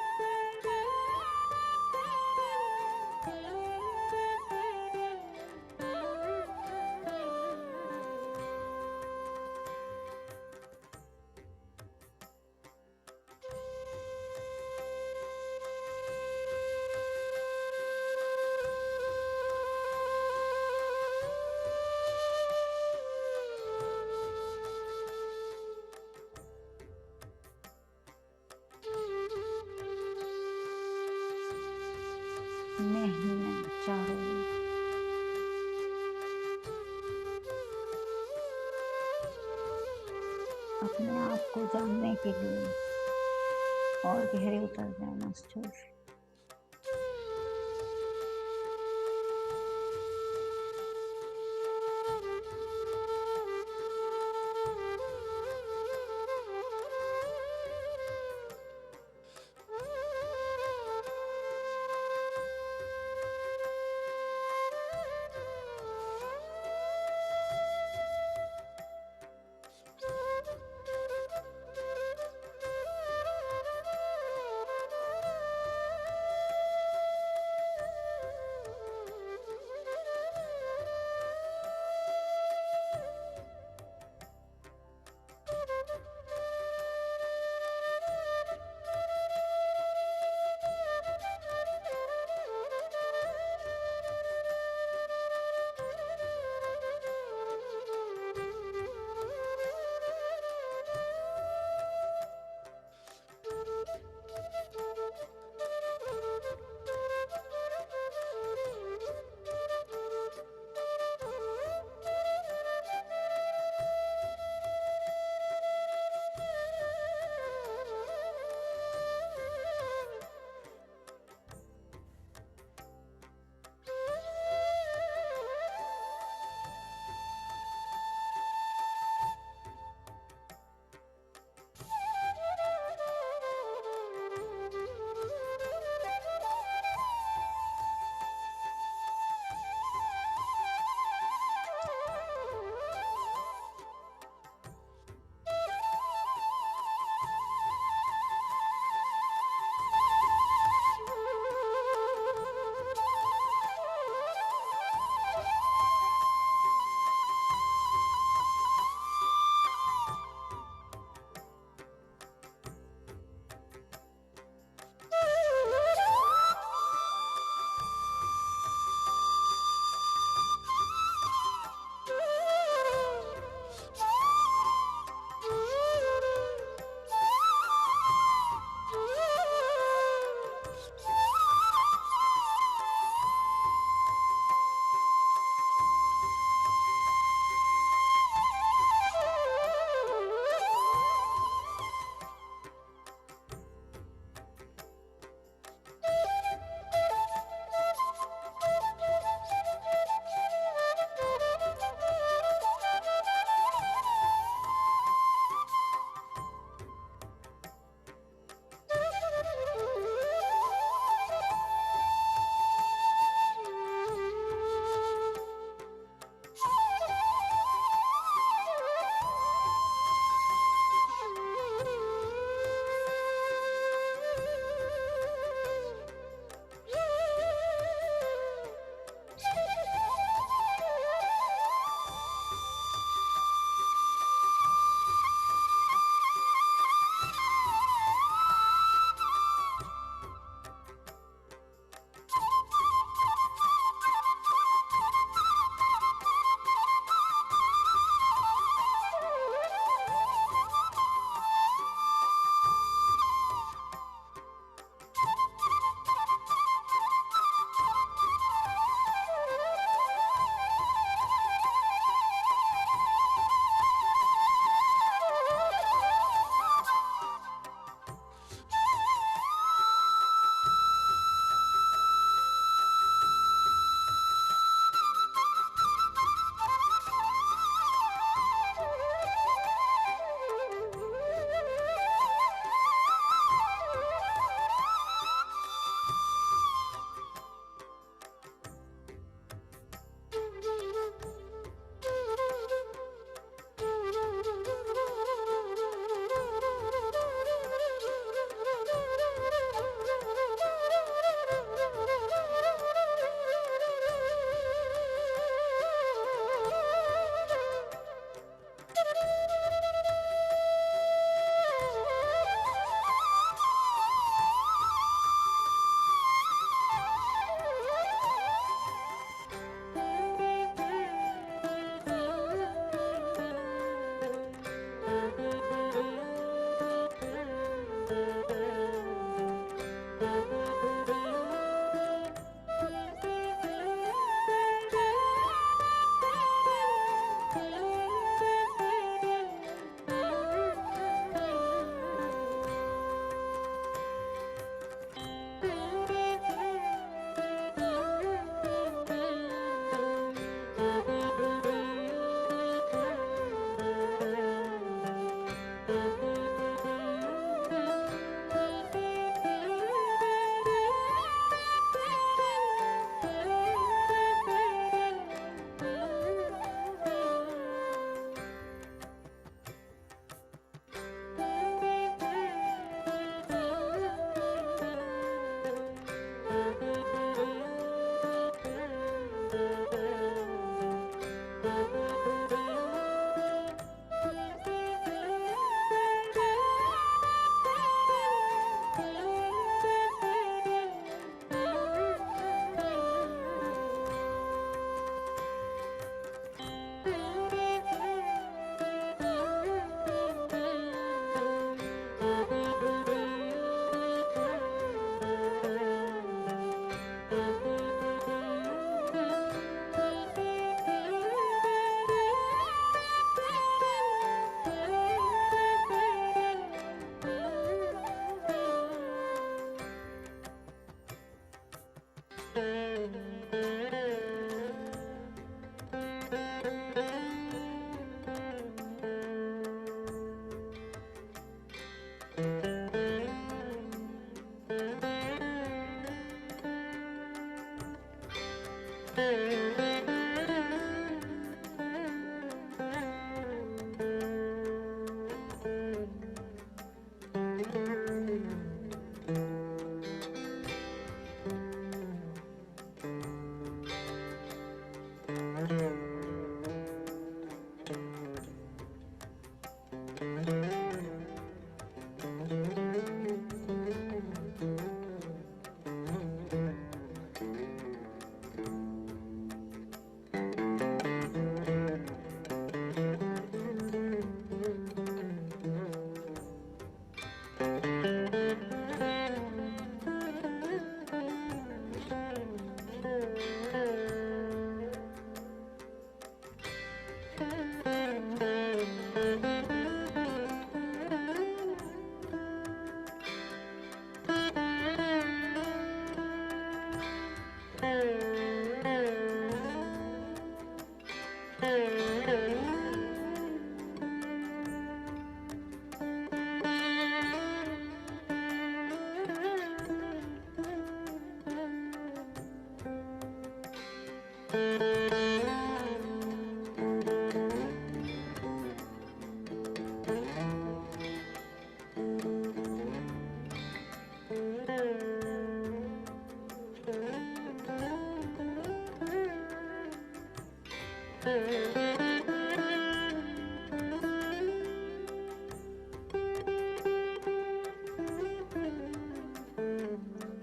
मैं ही मैं चारों ओर। अपने आप को जानने के लिए और गहरे उतर जाना स्टोर।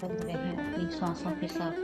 चल रहे हैं अपनी सांसों के साथ।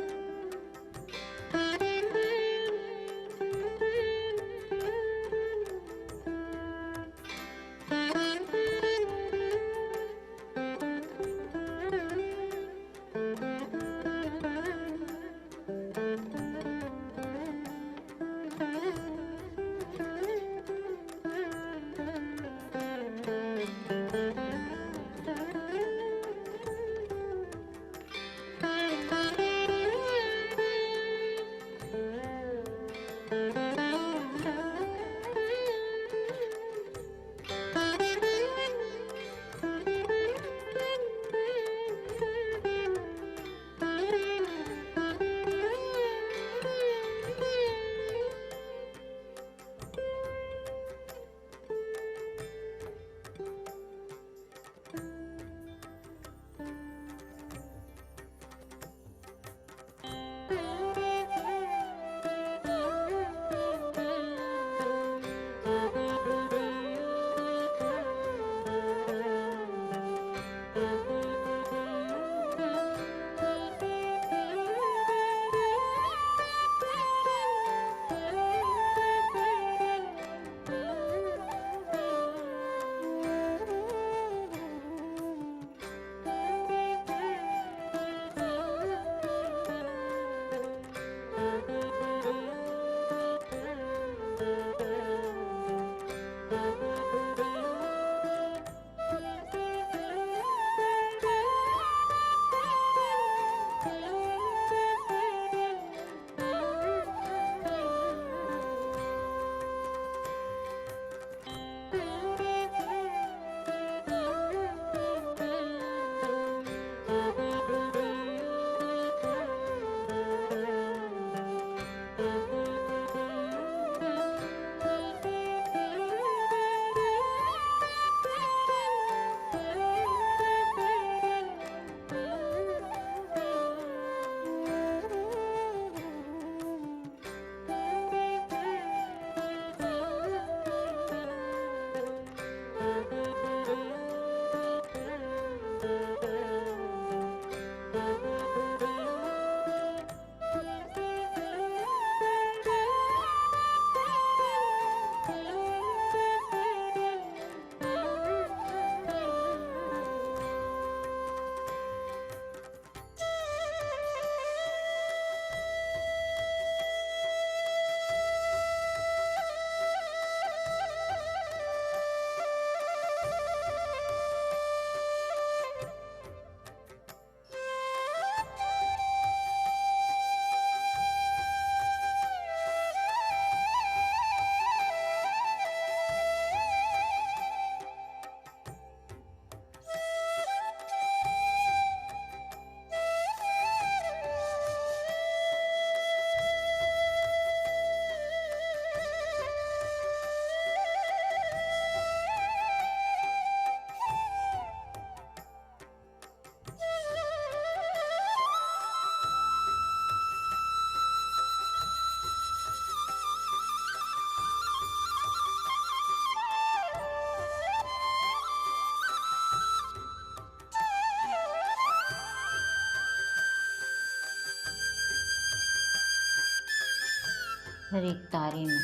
हर एक तारे में,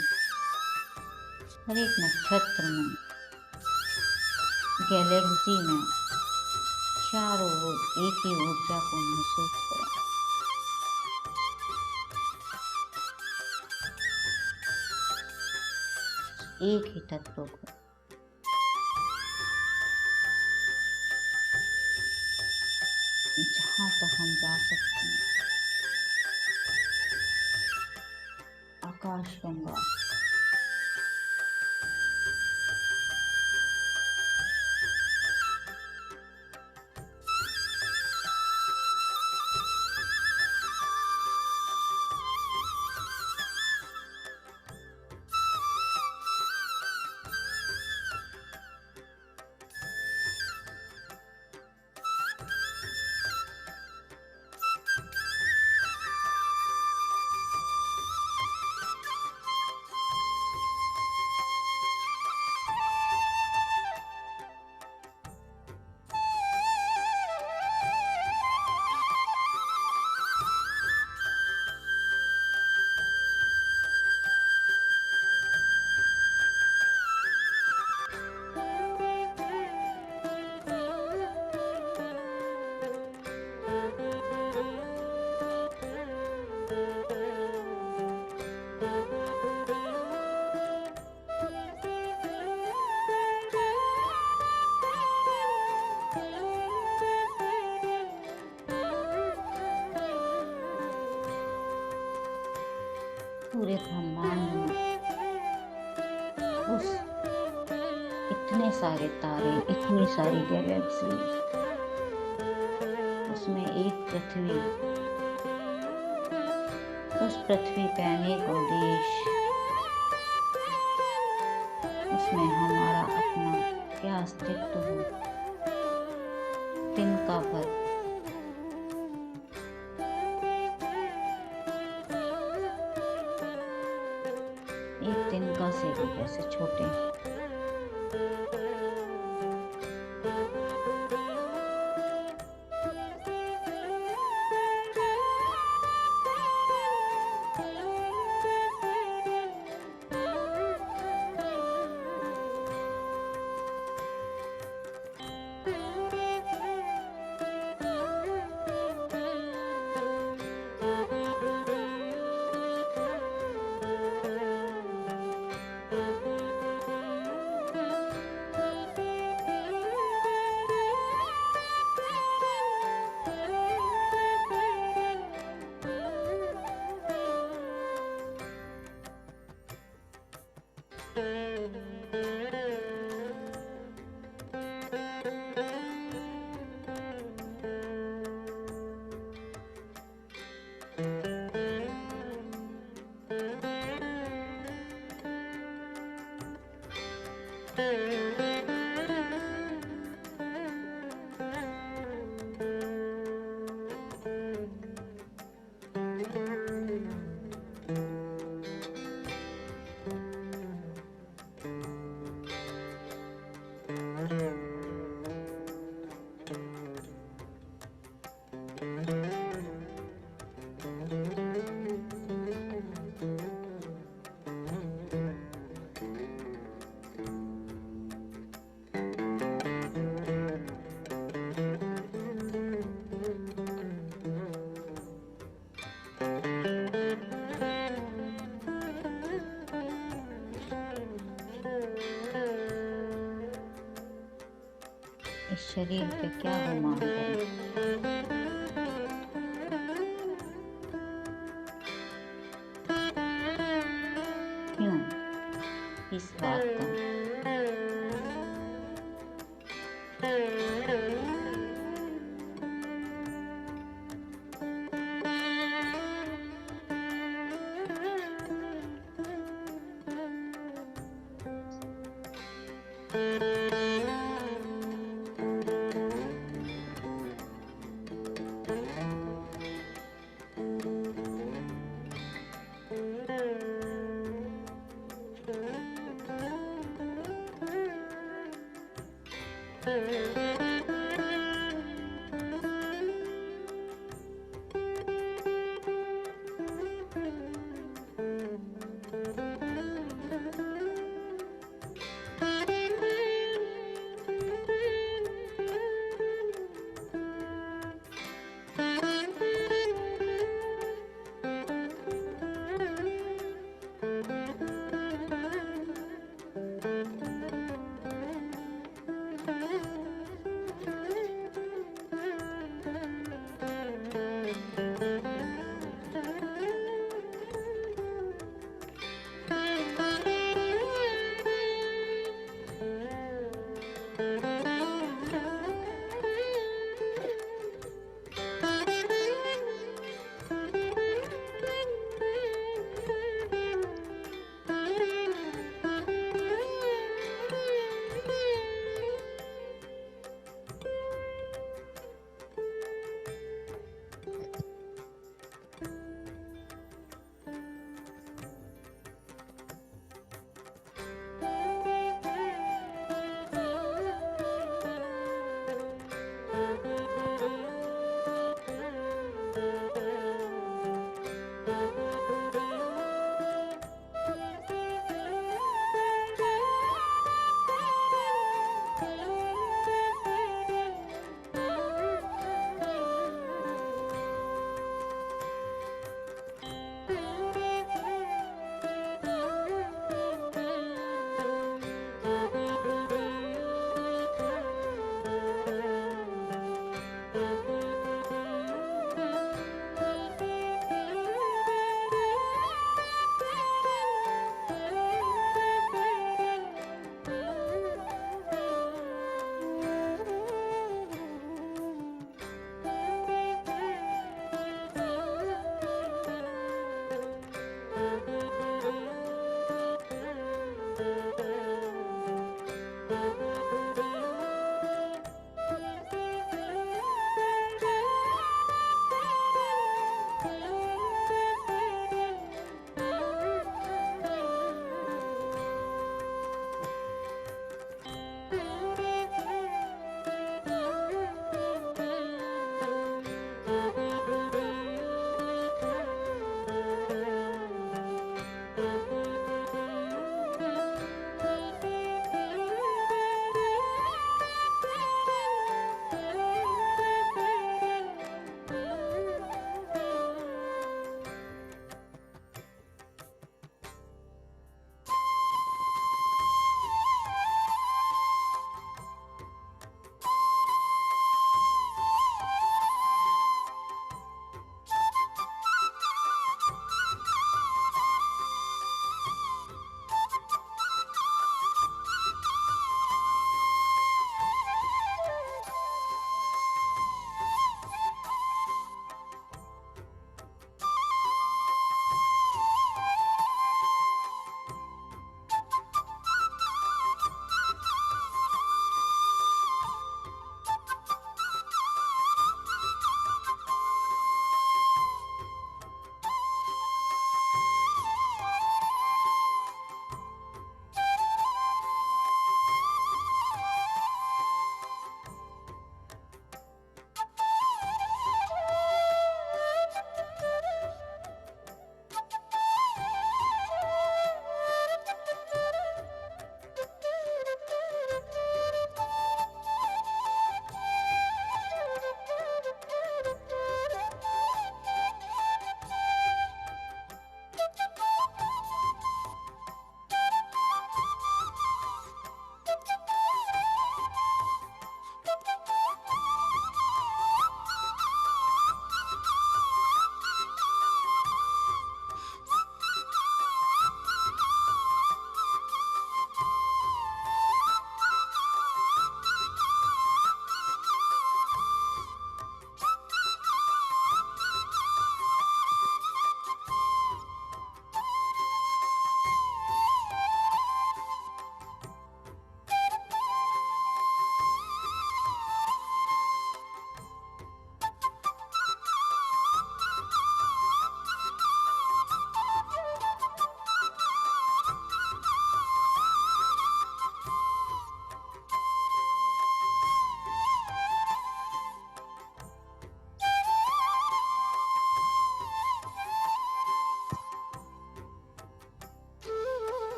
हर एक नक्षत्र में, गैलेक्सी में चारों ओर एक ही ऊर्जा को महसूस करें। एक ही तत्व को जहां तक हम जा सकते हैं, आकाश गंगा पूरे ब्रह्मांड में उस इतने सारे तारे, इतनी सारी गैलेक्सी, उसमें एक पृथ्वी, उस पृथ्वी पे अनेकों देश, उसमें हमारा अपना क्या अस्तित्व हो, तिनका भर। एक तिनका से भी कैसे छोटे। इस शरीर पे क्या गुमान करें। क्यों? इस बात का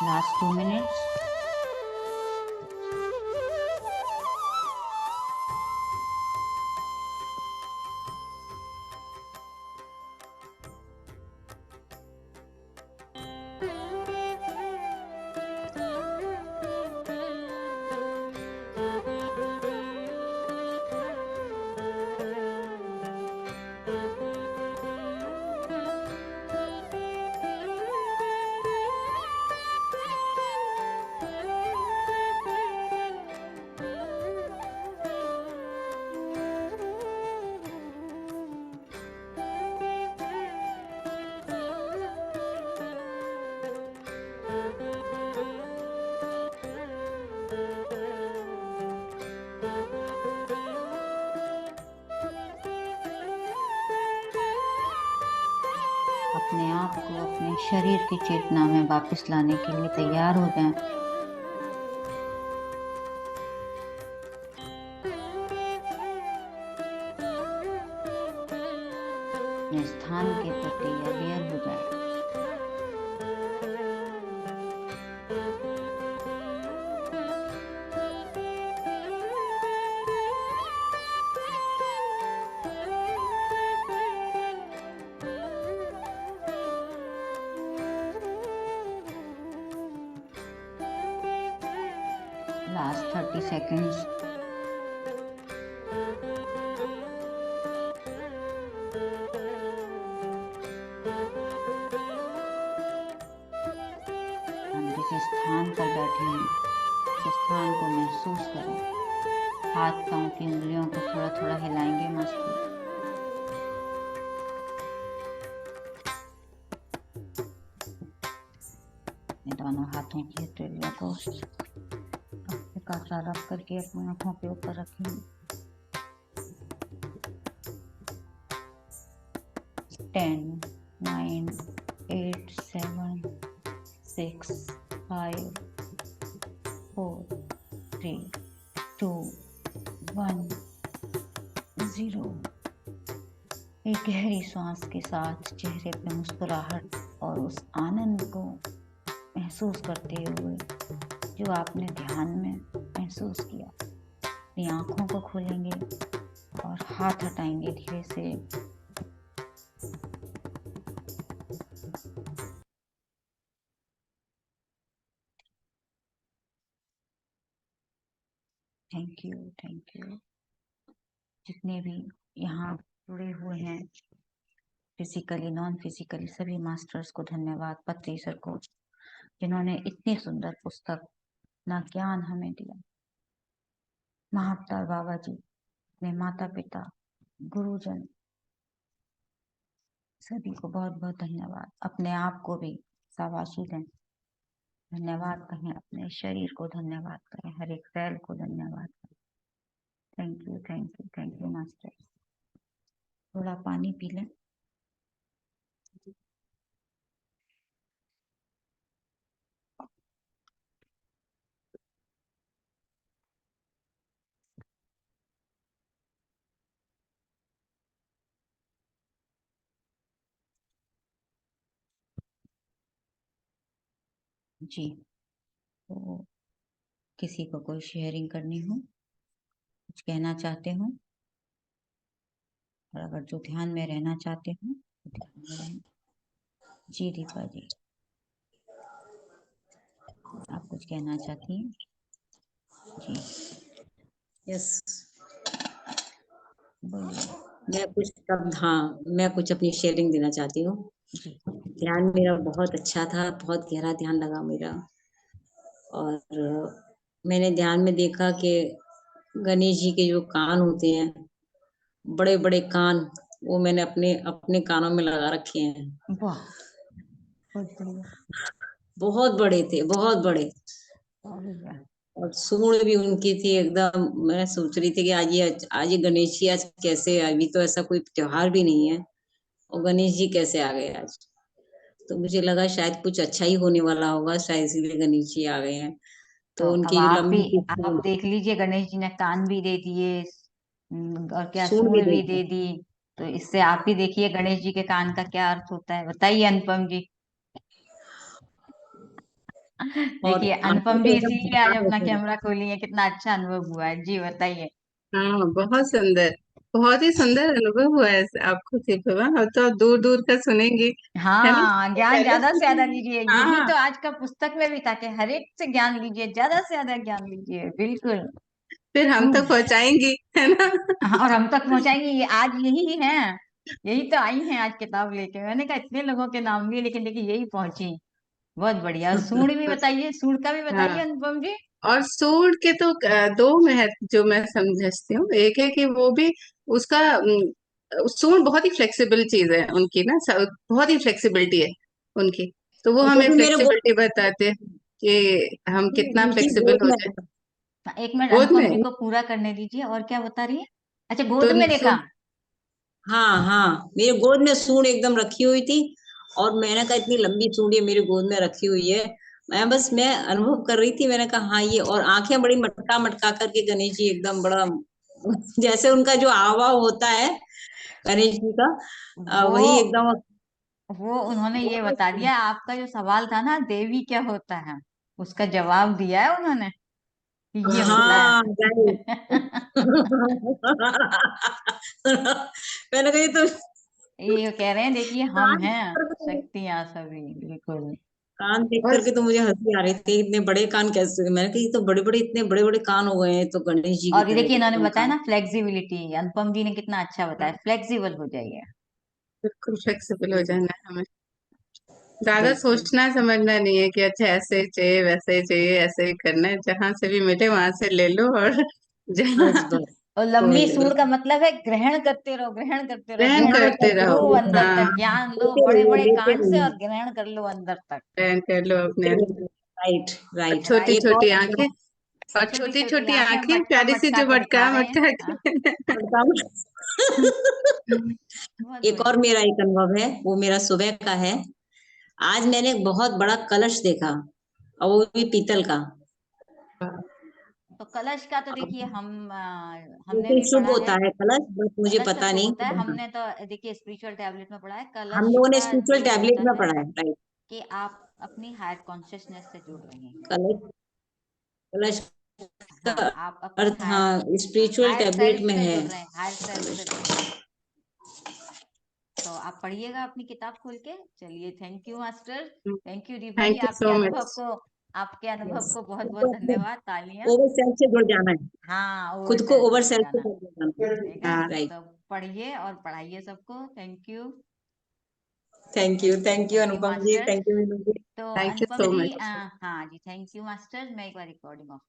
Last 2 minutes. अपने आप को अपने शरीर की चेतना में वापस लाने के लिए तैयार हो जाएं। अपने स्थान के प्रति अवेयर हो जाएं। Last 30 seconds. हम जिस स्थान पर बैठे हैं उस स्थान को महसूस करें। हाथ पांव की उंगलियों को थोड़ा थोड़ा हिलाएंगे मस्त। दोनों हाथों की हथेलियों को काटा रख करके अपनी आंखों के ऊपर रखेंगे। 10, 9, 8, 7, 6, 5, 4, 3, 2, 1, 0। एक गहरी सांस के साथ चेहरे पे मुस्कुराहट और उस आनंद को महसूस करते हुए जो आपने ध्यान में महसूस किया, अपनी आंखों को खोलेंगे और हाथ हटाएंगे धीरे से। Thank you, thank you. जितने भी यहाँ जुड़े हुए हैं, फिजिकली नॉन फिजिकली, सभी मास्टर्स को धन्यवाद। पत्री सर को, जिन्होंने इतनी सुंदर पुस्तक ना ज्ञान हमें दिया। महाअवतार बाबा जी, अपने माता पिता, गुरुजन, सभी को बहुत बहुत धन्यवाद। अपने आप को भी शाबाशी दें, धन्यवाद कहें। अपने शरीर को धन्यवाद करें, हर एक सेल को धन्यवाद करें। Thank you, thank you, thank you master. थोड़ा पानी पी लें। जी, तो किसी को कोई शेयरिंग करनी हो, कुछ कहना चाहते हो, और अगर जो ध्यान में रहना चाहते हो तो ध्यान में रहें। जी दीपा जी, आप कुछ कहना चाहती हैं? जी यस, बोलिए। मैं कुछ अपनी शेयरिंग देना चाहती हूँ। जी, ध्यान मेरा बहुत अच्छा था, बहुत गहरा ध्यान लगा मेरा। और मैंने ध्यान में देखा कि गणेश जी के जो कान होते हैं, बड़े बड़े कान, वो मैंने अपने अपने कानों में लगा रखे हैं। वाह, बहुत बढ़िया। बहुत बड़े थे, बहुत बड़े। बढ़िया। और सूंड भी उनकी थी एकदम। मैं सोच रही थी कि आज ये गणेश जी आज कैसे, अभी तो ऐसा कोई त्योहार भी नहीं है और गणेश जी कैसे आ गए आज। तो मुझे लगा शायद कुछ अच्छा ही होने वाला होगा, शायद इसीलिए गणेश जी आ गए हैं। तो तो अब उनकी जो आप भी, लंबी सी आप देख लीजिए, गणेश जी ने कान भी दे दिए, और क्या सूंड भी सूंड भी देखी। दे दी। तो इससे आप भी देखिए गणेश जी के कान का क्या अर्थ होता है। बताइए अनुपम जी। और देखिए आंखों अनुपम को जी एकदम इसीलिए आज झटका अपना देता है। कैमरा खोली है, कितना अच्छा अनुभव हुआ है, जी बताइए। हाँ, बहुत सुंदर, बहुत ही सुंदर अनुभव हुआ है आपको सिर्फ, अब तो दूर दूर का सुनेंगी, है ना? हाँ, ज्ञान पहले ज्यादा से ज्यादा सुनेंगी। लीजिए, यही हाँ, तो आज का पुस्तक में भी था कि हर एक से ज्ञान लीजिए, ज्यादा से ज्यादा ज्ञान लीजिए, बिल्कुल। फिर हम हम्म। तक पहुंचाएंगी, है ना? हाँ, और हम तक पहुंचाएंगे, ये आज यही ही है, यही तो आई हैं आज किताब लेके। मैंने कहा इतने लोगों के नाम लिए, लेकिन देखिए यही पहुंची। बहुत बढ़िया। और सूंड भी बताइए, सूंड का भी बताइए हाँ, अनुपम जी। और सूंड के तो दो महत्व जो मैं समझती हूँ। एक है कि वो भी उसका सूंड बहुत ही फ्लेक्सिबल चीज है उनकी ना, बहुत ही फ्लेक्सिबिलिटी है उनकी। तो वो और वो हमें भी मेरे फ्लेक्सिबिलिटी बताते हैं कि हम कितना उनकी फ्लेक्सिबल गोद हो में जाए। था। एक मिनट गोद अनुपम जी में को पूरा करने दीजिए, और क्या बता रही है? अच्छा, तो गोद में देखा। हाँ हाँ, मेरे गोद में सूंड एकदम रखी हुई थी। और मैंने कहा इतनी लंबी सूंड ये मेरी गोद में रखी हुई है। मैं अनुभव कर रही थी। मैंने कहा हाँ ये, और आंखें बड़ी मटका मटका करके गणेश जी एकदम बड़ा जैसे उनका जो हाव होता है गणेश जी का, वो वही एकदम। वो उन्होंने ये बता दिया, आपका जो सवाल था ना देवी क्या होता है, उसका जवाब दिया है उन्होंने कि ये होता हाँ है। राइट। मैंने कही तो ये कह रहे हैं, देखिए हम कान देख हैं करके शक्तियां सभी, बिल्कुल। कान देख और करके तो मुझे हंसी आ रही थी। इतने बड़े कान कैसे हुए? मैंने कहा ये तो बड़े बड़े, इतने बड़े बड़े कान हो गए हैं तो गणेश जी की और ये तरह देखिए इन्होंने एकदम बताया कान। ना फ्लेक्सिबिलिटी, अनुपम जी ने कितना अच्छा बताया, फ्लेक्सिबल हो जाइए। बिल्कुल फ्लेक्सिबल हो जाना है हमें, ज्यादा बिल्कुल। सोचना समझना नहीं है कि अच्छा ऐसे ही चाहिए वैसे ही चाहिए, ऐसे ही करना है, जहां से भी मिले वहां से ले लो और जहाँ बस बस। और वो लंबी ले लो, सूंड का मतलब है ग्रहण करते रहो, ग्रहण करते रहो, ग्रहण ग्रहण करते मतलब लो रहो। अंदर हाँ, तक, ज्ञान लो लेते बड़े रहिए बड़े लेते कान से, रहिए और ग्रहण कर लो अंदर तक। ग्रहण कर लो अपने लेते अंदर। रहिए। राइट और राइट। छोटी एक छोटी और आंखें, और छोटी छोटी छोटी छोटी आंखें आंखें मटका प्यारी सी मटका जो के दिखा मटका रहे हैं। मटका हाँ, के बताओ। बहुत एक और बढ़िया। मेरा एक अनुभव है, वो मेरा सुबह का है। आज मैंने एक बहुत बड़ा कलश देखा, और वो भी पीतल का। तो कलश का तो देखिए हमने बिल्कुल भी शुभ पढ़ा होता है। है कलश, बस मुझे कलश का पता शुभ नहीं होता है, कि हाँ। हमने तो देखिए स्पिरिचुअल टैबलेट में पढ़ा है, हम कलश लोगों ने का स्पिरिचुअल जो टैबलेट होता में है पढ़ा है, राइट। कि आप अपनी हायर कॉन्शियसनेस से जुड़ रहे हैं। कलश, कलश का हाँ, आप अपनी अर्थ हाँ स्पिरिचुअल हायर टैबलेट सेल्फ में से है। जुड़ रहे हैं, हायर सेल्फ से जुड़ रहे हैं। तो आप पढ़िएगा अपनी किताब खोल के। चलिए, thank you master, thank you Deepa ji, thank you so much. आपके अनुभव यस, को बहुत बहुत खुद को अपने धन्यवाद, तालियां। ओवर सेल्फ से जुड़ जाना है। हाँ, ओवर खुद को सेल्फ से ओवर जुड़ सेल्फ से जाना। जुड़ जाना है। देखा, हाँ, राइट। तो पढ़िए और पढ़ाइए सबको। Thank you. Thank you thank you Anupam ji, master. Thank you Meenu ji. तो thank you Anupam so ji much. हाँ जी, थैंक यू मास्टर, मैं एक बार रिकॉर्डिंग ऑफ